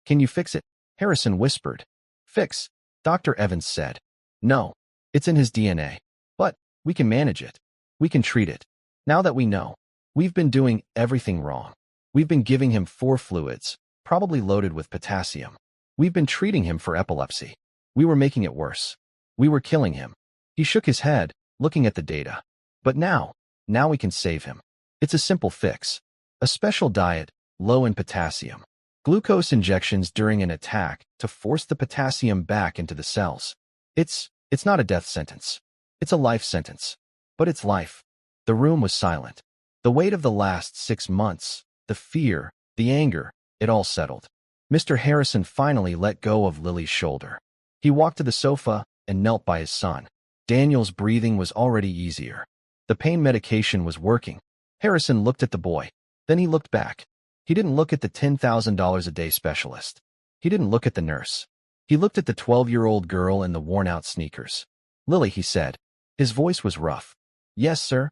Speaker 1: Can you fix it? Harrison whispered. Fix, Dr. Evans said. No, it's in his DNA. But we can manage it. We can treat it. Now that we know, we've been doing everything wrong. We've been giving him 4 fluids, probably loaded with potassium. We've been treating him for epilepsy. We were making it worse. We were killing him. He shook his head, looking at the data. But now we can save him. It's a simple fix. A special diet, low in potassium. Glucose injections during an attack to force the potassium back into the cells. It's not a death sentence. It's a life sentence. But it's life. The room was silent. The weight of the last 6 months, the fear, the anger, it all settled. Mr. Harrison finally let go of Lily's shoulder. He walked to the sofa and knelt by his son. Daniel's breathing was already easier. The pain medication was working. Harrison looked at the boy. Then he looked back. He didn't look at the $10,000 a day specialist. He didn't look at the nurse. He looked at the 12-year-old girl in the worn-out sneakers. Lily, he said. His voice was rough. Yes, sir.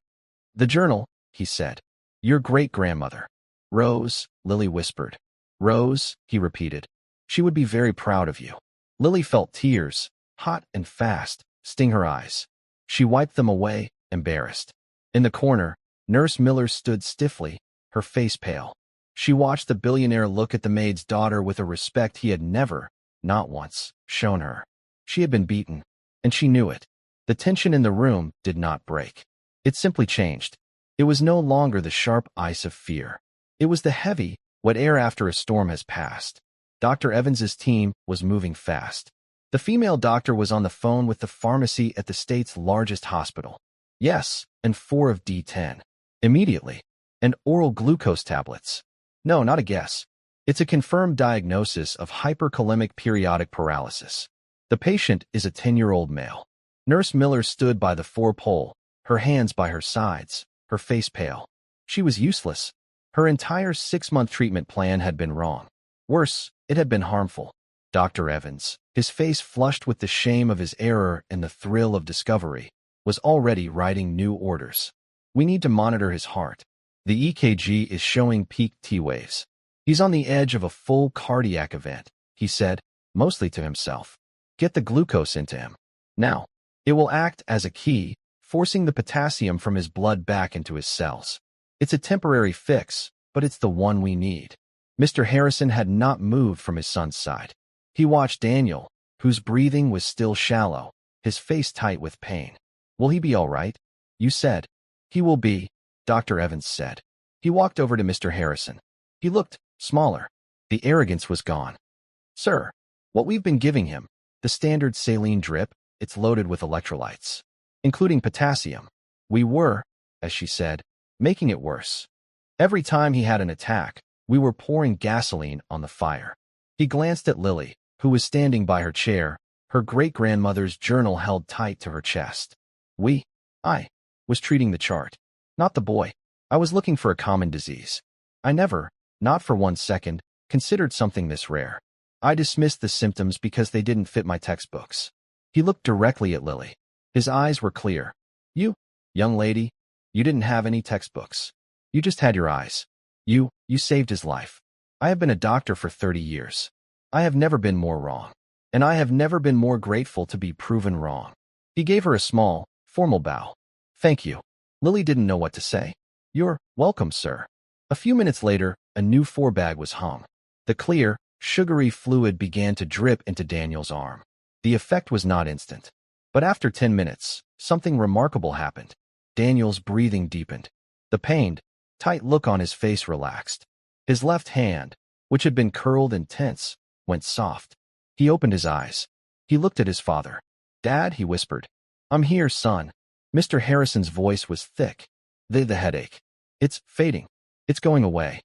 Speaker 1: The journal, he said. Your great-grandmother. Rose, Lily whispered. Rose, he repeated. She would be very proud of you. Lily felt tears, hot and fast, sting her eyes. She wiped them away, embarrassed. In the corner, Nurse Miller stood stiffly, her face pale. She watched the billionaire look at the maid's daughter with a respect he had never, not once, shown her. She had been beaten, and she knew it. The tension in the room did not break. It simply changed. It was no longer the sharp ice of fear. It was the heavy, wet air after a storm has passed. Dr. Evans's team was moving fast. The female doctor was on the phone with the pharmacy at the state's largest hospital. Yes, and 4 of D10. Immediately. And oral glucose tablets. No, not a guess. It's a confirmed diagnosis of hyperkalemic periodic paralysis. The patient is a 10-year-old male. Nurse Miller stood by the 4-pole, her hands by her sides, her face pale. She was useless. Her entire 6-month treatment plan had been wrong. Worse, it had been harmful. Dr. Evans, his face flushed with the shame of his error and the thrill of discovery, was already writing new orders. We need to monitor his heart. The EKG is showing peak T waves. He's on the edge of a full cardiac event, he said, mostly to himself. Get the glucose into him. Now. It will act as a key, forcing the potassium from his blood back into his cells. It's a temporary fix, but it's the one we need. Mr. Harrison had not moved from his son's side. He watched Daniel, whose breathing was still shallow, his face tight with pain. Will he be all right? You said. He will be, Dr. Evans said. He walked over to Mr. Harrison. He looked smaller. The arrogance was gone. Sir, what we've been giving him, the standard saline drip, it's loaded with electrolytes, including potassium. We were, as she said, making it worse. Every time he had an attack, we were pouring gasoline on the fire. He glanced at Lily, who was standing by her chair, her great-grandmother's journal held tight to her chest. I was treating the chart, not the boy. I was looking for a common disease. I never, not for 1 second, considered something this rare. I dismissed the symptoms because they didn't fit my textbooks. He looked directly at Lily. His eyes were clear. You, young lady, you didn't have any textbooks. You just had your eyes. You saved his life. I have been a doctor for 30 years. I have never been more wrong. And I have never been more grateful to be proven wrong. He gave her a small, formal bow. Thank you. Lily didn't know what to say. You're welcome, sir. A few minutes later, a new 4-bag was hung. The clear, sugary fluid began to drip into Daniel's arm. The effect was not instant. But after 10 minutes, something remarkable happened. Daniel's breathing deepened. The pained, tight look on his face relaxed. His left hand, which had been curled and tense, went soft. He opened his eyes. He looked at his father. Dad, he whispered. I'm here, son. Mr. Harrison's voice was thick. The headache. It's fading. It's going away.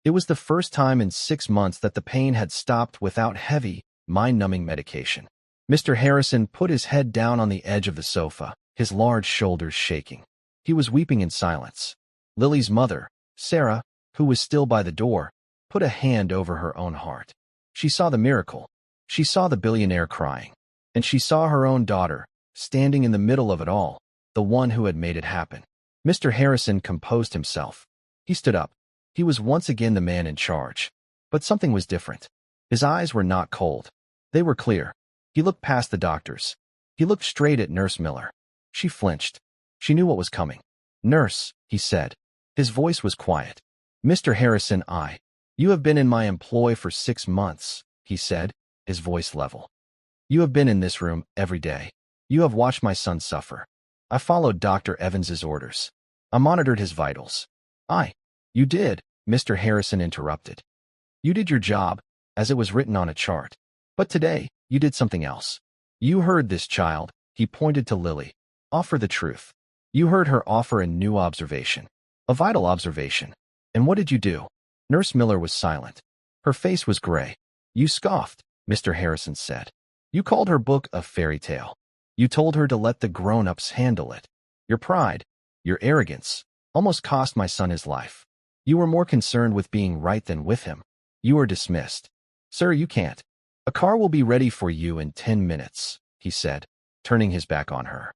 Speaker 1: It was the first time in 6 months that the pain had stopped without heavy, mind-numbing medication. Mr. Harrison put his head down on the edge of the sofa, his large shoulders shaking. He was weeping in silence. Lily's mother, Sarah, who was still by the door, put a hand over her own heart. She saw the miracle. She saw the billionaire crying. And she saw her own daughter, standing in the middle of it all, the one who had made it happen. Mr. Harrison composed himself. He stood up. He was once again the man in charge. But something was different. His eyes were not cold. They were clear. He looked past the doctors. He looked straight at Nurse Miller. She flinched. She knew what was coming. Nurse, he said. His voice was quiet. Mr. Harrison, you have been in my employ for 6 months, he said, his voice level. You have been in this room every day. You have watched my son suffer. I followed Dr. Evans's orders. I monitored his vitals. You did, Mr. Harrison interrupted. You did your job, as it was written on a chart. But today, you did something else. You heard this child, he pointed to Lily, offer the truth. You heard her offer a new observation. A vital observation. And what did you do? Nurse Miller was silent. Her face was gray. You scoffed, Mr. Harrison said. You called her book a fairy tale. You told her to let the grown-ups handle it. Your pride, your arrogance, almost cost my son his life. You were more concerned with being right than with him. You are dismissed. Sir, you can't. A car will be ready for you in 10 minutes, he said, turning his back on her.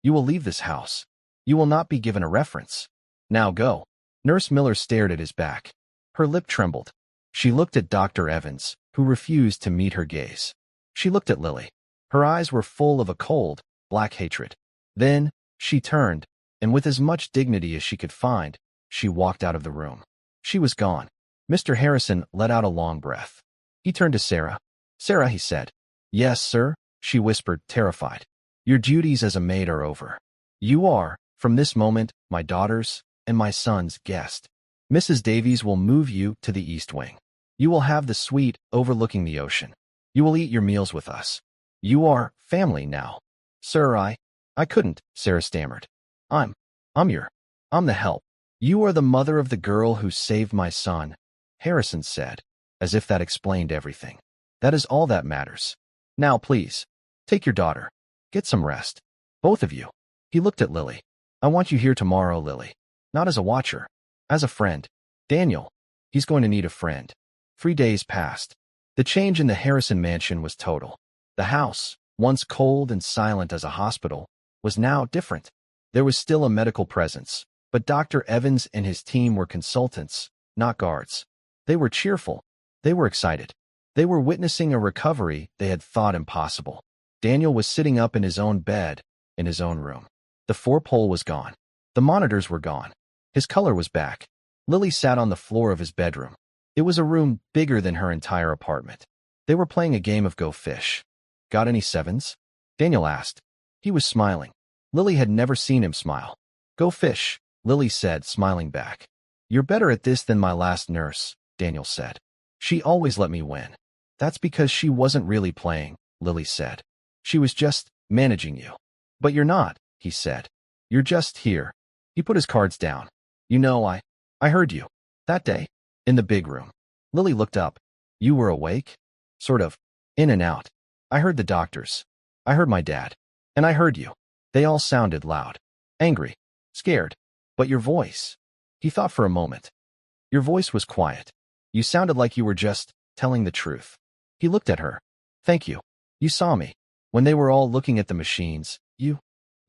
Speaker 1: You will leave this house. You will not be given a reference. Now go. Nurse Miller stared at his back. Her lip trembled. She looked at Dr. Evans, who refused to meet her gaze. She looked at Lily. Her eyes were full of a cold, black hatred. Then, she turned, and with as much dignity as she could find, she walked out of the room. She was gone. Mr. Harrison let out a long breath. He turned to Sarah. Sarah, he said. Yes, sir, she whispered, terrified. Your duties as a maid are over. You are, from this moment, my daughter's and my son's guest. Mrs. Davies will move you to the East Wing. You will have the suite overlooking the ocean. You will eat your meals with us. You are family now. Sir, I couldn't, Sarah stammered. I'm the help. You are the mother of the girl who saved my son, Harrison said, as if that explained everything. That is all that matters. Now, please, take your daughter. Get some rest. Both of you. He looked at Lily. I want you here tomorrow, Lily. Not as a watcher. As a friend. Daniel. He's going to need a friend. 3 days passed. The change in the Harrison mansion was total. The house, once cold and silent as a hospital, was now different. There was still a medical presence, but Dr. Evans and his team were consultants, not guards. They were cheerful. They were excited. They were witnessing a recovery they had thought impossible. Daniel was sitting up in his own bed, in his own room. The 4-pole was gone. The monitors were gone. His color was back. Lily sat on the floor of his bedroom. It was a room bigger than her entire apartment. They were playing a game of Go Fish. Got any sevens? Daniel asked. He was smiling. Lily had never seen him smile. Go fish, Lily said, smiling back. You're better at this than my last nurse, Daniel said. She always let me win. That's because she wasn't really playing, Lily said. She was just managing you. But you're not, he said. You're just here. He put his cards down. You know, I heard you. That day. In the big room. Lily looked up. You were awake? Sort of. In and out. I heard the doctors. I heard my dad. And I heard you. They all sounded loud. Angry. Scared. But your voice. He thought for a moment. Your voice was quiet. You sounded like you were just telling the truth. He looked at her. Thank you. You saw me. When they were all looking at the machines, you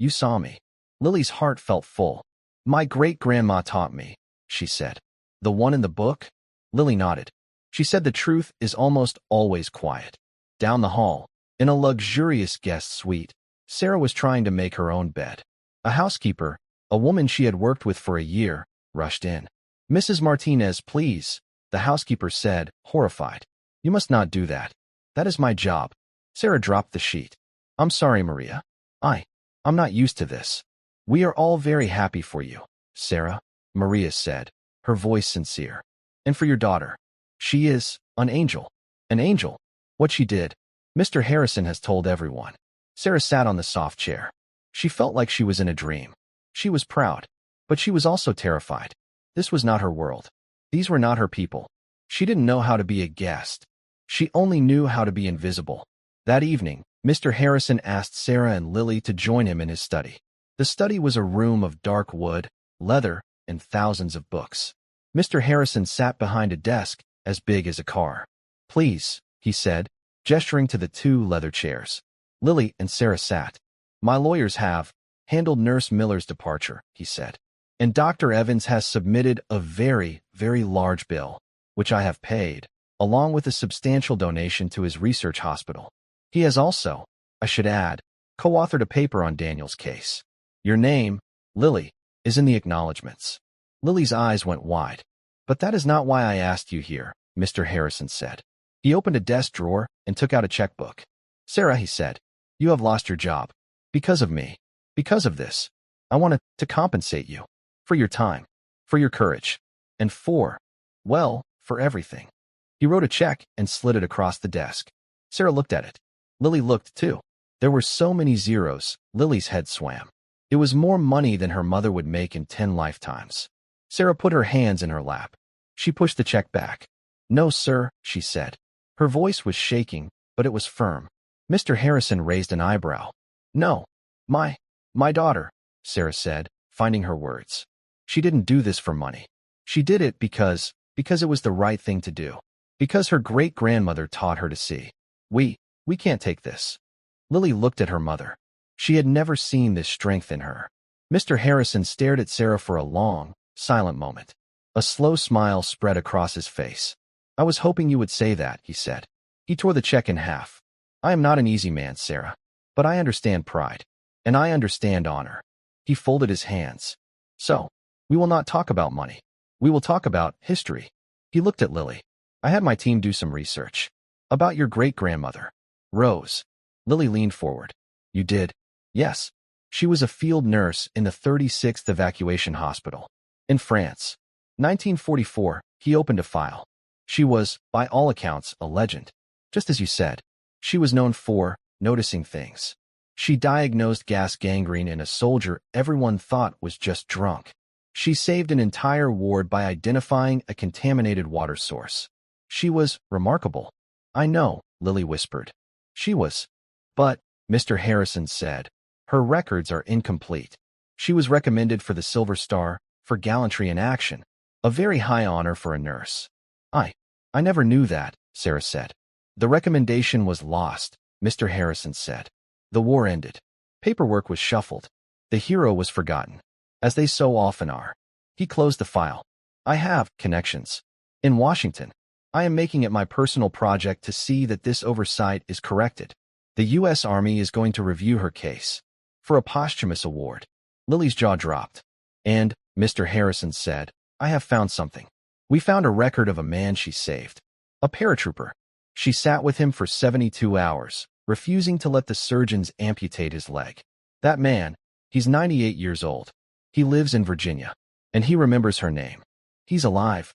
Speaker 1: saw me. Lily's heart felt full. My great-grandma taught me, she said. The one in the book? Lily nodded. She said the truth is almost always quiet. Down the hall, in a luxurious guest suite, Sarah was trying to make her own bed. A housekeeper, a woman she had worked with for a year, rushed in. Mrs. Martinez, please, the housekeeper said, horrified. You must not do that. That is my job. Sarah dropped the sheet. I'm sorry, Maria. I'm not used to this. We are all very happy for you, Sarah, Maria said, her voice sincere. And for your daughter. She is an angel. An angel. What she did, Mr. Harrison has told everyone. Sarah sat on the soft chair. She felt like she was in a dream. She was proud, but she was also terrified. This was not her world. These were not her people. She didn't know how to be a guest. She only knew how to be invisible. That evening, Mr. Harrison asked Sarah and Lily to join him in his study. The study was a room of dark wood, leather, and thousands of books. Mr. Harrison sat behind a desk as big as a car. Please, he said, gesturing to the 2 leather chairs. Lily and Sarah sat. My lawyers have handled Nurse Miller's departure, he said. And Dr. Evans has submitted a very, very large bill, which I have paid, along with a substantial donation to his research hospital. He has also, I should add, co-authored a paper on Daniel's case. Your name, Lily, is in the acknowledgments. Lily's eyes went wide. But that is not why I asked you here, Mr. Harrison said. He opened a desk drawer and took out a checkbook. Sarah, he said, you have lost your job. Because of me. Because of this. I want to compensate you. For your time. For your courage. And 4, well, for everything. He wrote a check and slid it across the desk. Sarah looked at it. Lily looked too. There were so many zeros, Lily's head swam. It was more money than her mother would make in 10 lifetimes. Sarah put her hands in her lap. She pushed the check back. "No, sir," she said. Her voice was shaking, but it was firm. Mr. Harrison raised an eyebrow. "No. My daughter," Sarah said, finding her words. "She didn't do this for money. She did it because it was the right thing to do. Because her great-grandmother taught her to see. We can't take this." Lily looked at her mother. She had never seen this strength in her. Mr. Harrison stared at Sarah for a long, silent moment. A slow smile spread across his face. "I was hoping you would say that," he said. He tore the check in half. "I am not an easy man, Sarah. But I understand pride. And I understand honor." He folded his hands. "So, we will not talk about money. We will talk about history." He looked at Lily. "I had my team do some research. About your great-grandmother. Rose." Lily leaned forward. "You did?" "Yes. She was a field nurse in the 36th Evacuation Hospital. In France. 1944, he opened a file. She was, by all accounts, a legend. Just as you said. She was known for noticing things. She diagnosed gas gangrene in a soldier everyone thought was just drunk. She saved an entire ward by identifying a contaminated water source. She was remarkable." "I know," Lily whispered. "She was. But," Mr. Harrison said, "her records are incomplete. She was recommended for the Silver Star, for gallantry in action, a very high honor for a nurse." I never knew that," Sarah said. "The recommendation was lost," Mr. Harrison said. "The war ended. Paperwork was shuffled. The hero was forgotten, as they so often are." He closed the file. "I have connections. In Washington. I am making it my personal project to see that this oversight is corrected. The U.S. Army is going to review her case. For a posthumous award." Lily's jaw dropped. "And," Mr. Harrison said, "I have found something. We found a record of a man she saved. A paratrooper. She sat with him for 72 hours, refusing to let the surgeons amputate his leg. That man, he's 98 years old. He lives in Virginia. And he remembers her name. He's alive."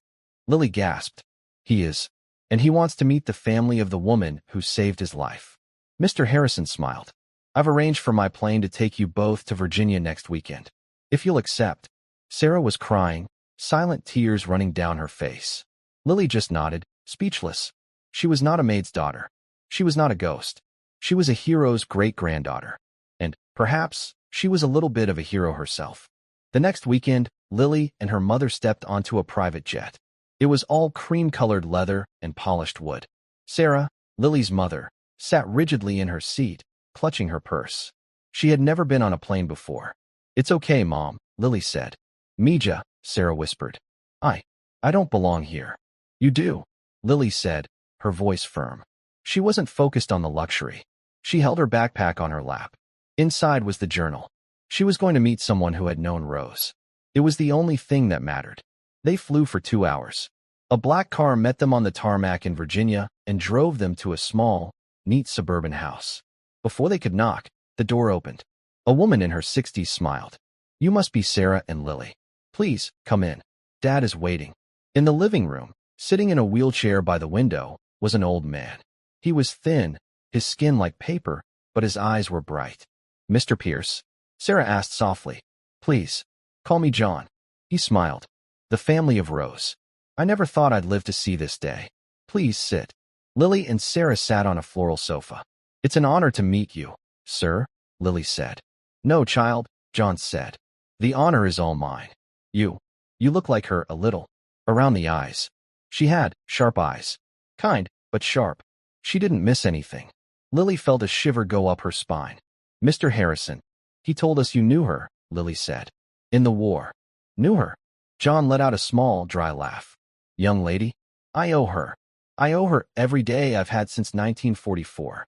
Speaker 1: Lily gasped. "He is. And he wants to meet the family of the woman who saved his life." Mr. Harrison smiled. "I've arranged for my plane to take you both to Virginia next weekend. If you'll accept." Sarah was crying, silent tears running down her face. Lily just nodded, speechless. She was not a maid's daughter. She was not a ghost. She was a hero's great-granddaughter. And, perhaps, she was a little bit of a hero herself. The next weekend, Lily and her mother stepped onto a private jet. It was all cream-colored leather and polished wood. Sarah, Lily's mother, sat rigidly in her seat, clutching her purse. She had never been on a plane before. "It's okay, Mom," Lily said. "Mija," Sarah whispered. I don't belong here." "You do," Lily said, her voice firm. She wasn't focused on the luxury. She held her backpack on her lap. Inside was the journal. She was going to meet someone who had known Rose. It was the only thing that mattered. They flew for 2 hours. A black car met them on the tarmac in Virginia and drove them to a small, neat suburban house. Before they could knock, the door opened. A woman in her 60s smiled. "You must be Sarah and Lily. Please, come in. Dad is waiting." In the living room, sitting in a wheelchair by the window, was an old man. He was thin, his skin like paper, but his eyes were bright. "Mr. Pierce?" Sarah asked softly. "Please, call me John." He smiled. "The family of Rose. I never thought I'd live to see this day. Please sit." Lily and Sarah sat on a floral sofa. "It's an honor to meet you, sir," Lily said. "No, child," John said. "The honor is all mine. You look like her a little. Around the eyes." She had sharp eyes. Kind, but sharp. She didn't miss anything. Lily felt a shiver go up her spine. "Mr. Harrison. He told us you knew her," Lily said. "In the war." "Knew her?" John let out a small, dry laugh. "Young lady? I owe her. I owe her every day I've had since 1944.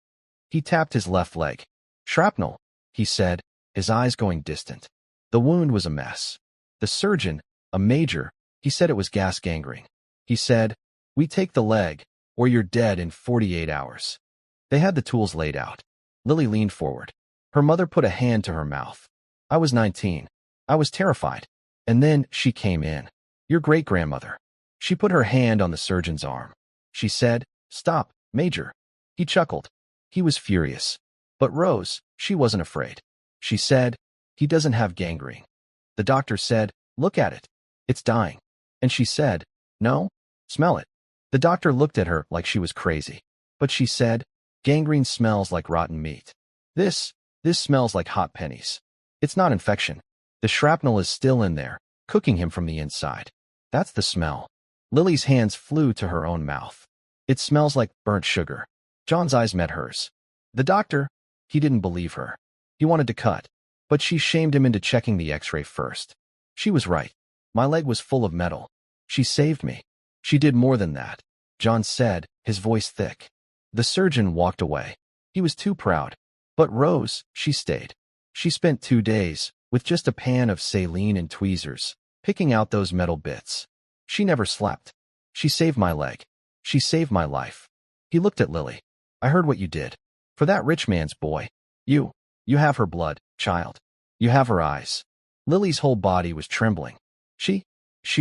Speaker 1: He tapped his left leg. "Shrapnel," he said, his eyes going distant. The wound was a mess. The surgeon, a major, he said it was gas gangrene. He said, "We take the leg, or you're dead in 48 hours. They had the tools laid out. Lily leaned forward. Her mother put a hand to her mouth. "I was 19. I was terrified. And then she came in. Your great-grandmother. She put her hand on the surgeon's arm. She said, "Stop, Major." He chuckled. He was furious. But Rose, she wasn't afraid. She said, "He doesn't have gangrene." The doctor said, "Look at it. It's dying." And she said, "No, smell it." The doctor looked at her like she was crazy. But she said, "Gangrene smells like rotten meat. This smells like hot pennies. It's not infection. The shrapnel is still in there, cooking him from the inside. That's the smell." Lily's hands flew to her own mouth. "It smells like burnt sugar." John's eyes met hers. The doctor, he didn't believe her. He wanted to cut, but she shamed him into checking the x-ray first. She was right. My leg was full of metal. She saved me. She did more than that, John said, his voice thick. The surgeon walked away. He was too proud. But Rose, she stayed. She spent 2 days, with just a pan of saline and tweezers, picking out those metal bits. She never slept. She saved my leg. She saved my life. He looked at Lily. "I heard what you did. For that rich man's boy. You have her blood, child. You have her eyes." Lily's whole body was trembling. She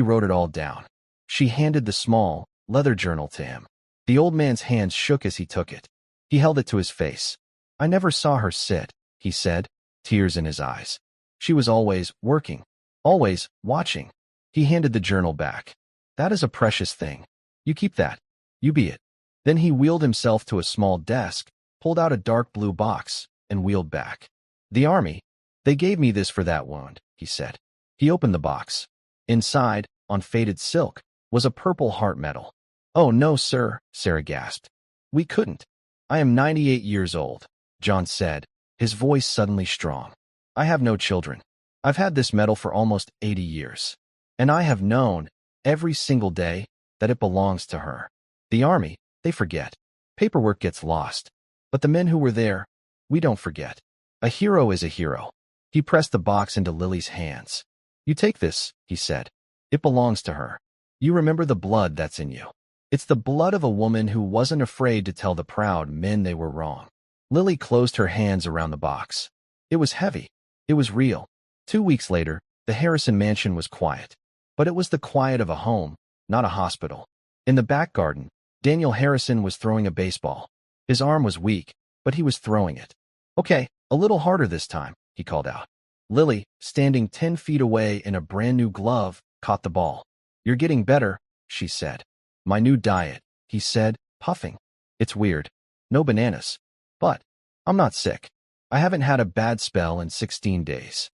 Speaker 1: wrote it all down. She handed the small, leather journal to him. The old man's hands shook as he took it. He held it to his face. "I never saw her sit," he said, tears in his eyes. "She was always working, always watching." He handed the journal back. "That is a precious thing. You keep that. You be it." Then he wheeled himself to a small desk, pulled out a dark blue box, and wheeled back. "The army, they gave me this for that wound," he said. He opened the box. Inside, on faded silk, was a purple heart medal. "Oh no, sir," Sarah gasped. "We couldn't. I am 98 years old," John said, his voice suddenly strong. "I have no children. I've had this medal for almost 80 years. And I have known, every single day, that it belongs to her. The army, they forget. Paperwork gets lost. But the men who were there, we don't forget. A hero is a hero." He pressed the box into Lily's hands. "You take this," he said. "It belongs to her. You remember the blood that's in you. It's the blood of a woman who wasn't afraid to tell the proud men they were wrong." Lily closed her hands around the box. It was heavy. It was real. 2 weeks later, the Harrison mansion was quiet. But it was the quiet of a home, not a hospital. In the back garden, Daniel Harrison was throwing a baseball. His arm was weak, but he was throwing it. "Okay, a little harder this time," he called out. Lily, standing 10 feet away in a brand-new glove, caught the ball. "You're getting better," she said. "My new diet," he said, puffing. "It's weird. No bananas. But I'm not sick. I haven't had a bad spell in 16 days.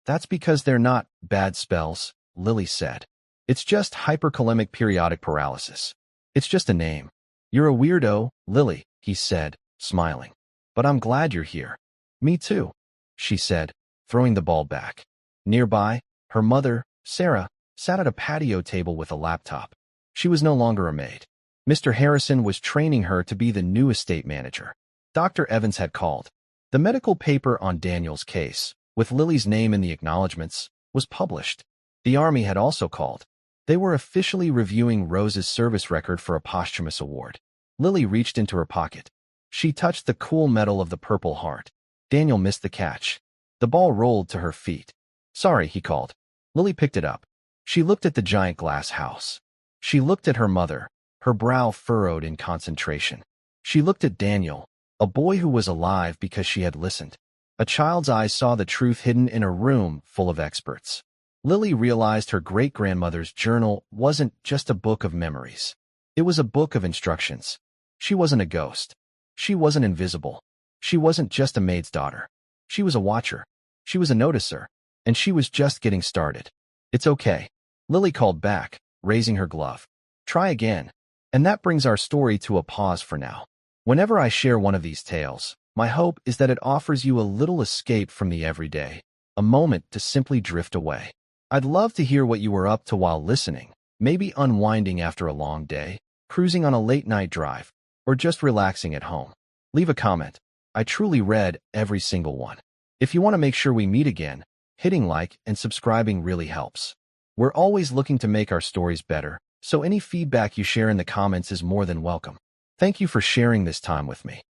Speaker 1: "That's because they're not bad spells," Lily said. "It's just hyperkalemic periodic paralysis. It's just a name." "You're a weirdo, Lily," he said, smiling. "But I'm glad you're here." "Me too," she said, throwing the ball back. Nearby, her mother, Sarah, sat at a patio table with a laptop. She was no longer a maid. Mr. Harrison was training her to be the new estate manager. Dr. Evans had called. The medical paper on Daniel's case, with Lily's name in the acknowledgments, was published. The army had also called. They were officially reviewing Rose's service record for a posthumous award. Lily reached into her pocket. She touched the cool metal of the Purple Heart. Daniel missed the catch. The ball rolled to her feet. "Sorry," he called. Lily picked it up. She looked at the giant glass house. She looked at her mother, her brow furrowed in concentration. She looked at Daniel, a boy who was alive because she had listened. A child's eyes saw the truth hidden in a room full of experts. Lily realized her great-grandmother's journal wasn't just a book of memories. It was a book of instructions. She wasn't a ghost. She wasn't invisible. She wasn't just a maid's daughter. She was a watcher. She was a noticer. And she was just getting started. "It's okay," Lily called back, raising her glove. "Try again." And that brings our story to a pause for now. Whenever I share one of these tales, my hope is that it offers you a little escape from the everyday, a moment to simply drift away. I'd love to hear what you were up to while listening, maybe unwinding after a long day, cruising on a late-night drive, or just relaxing at home. Leave a comment. I truly read every single one. If you want to make sure we meet again, hitting like and subscribing really helps. We're always looking to make our stories better, so any feedback you share in the comments is more than welcome. Thank you for sharing this time with me.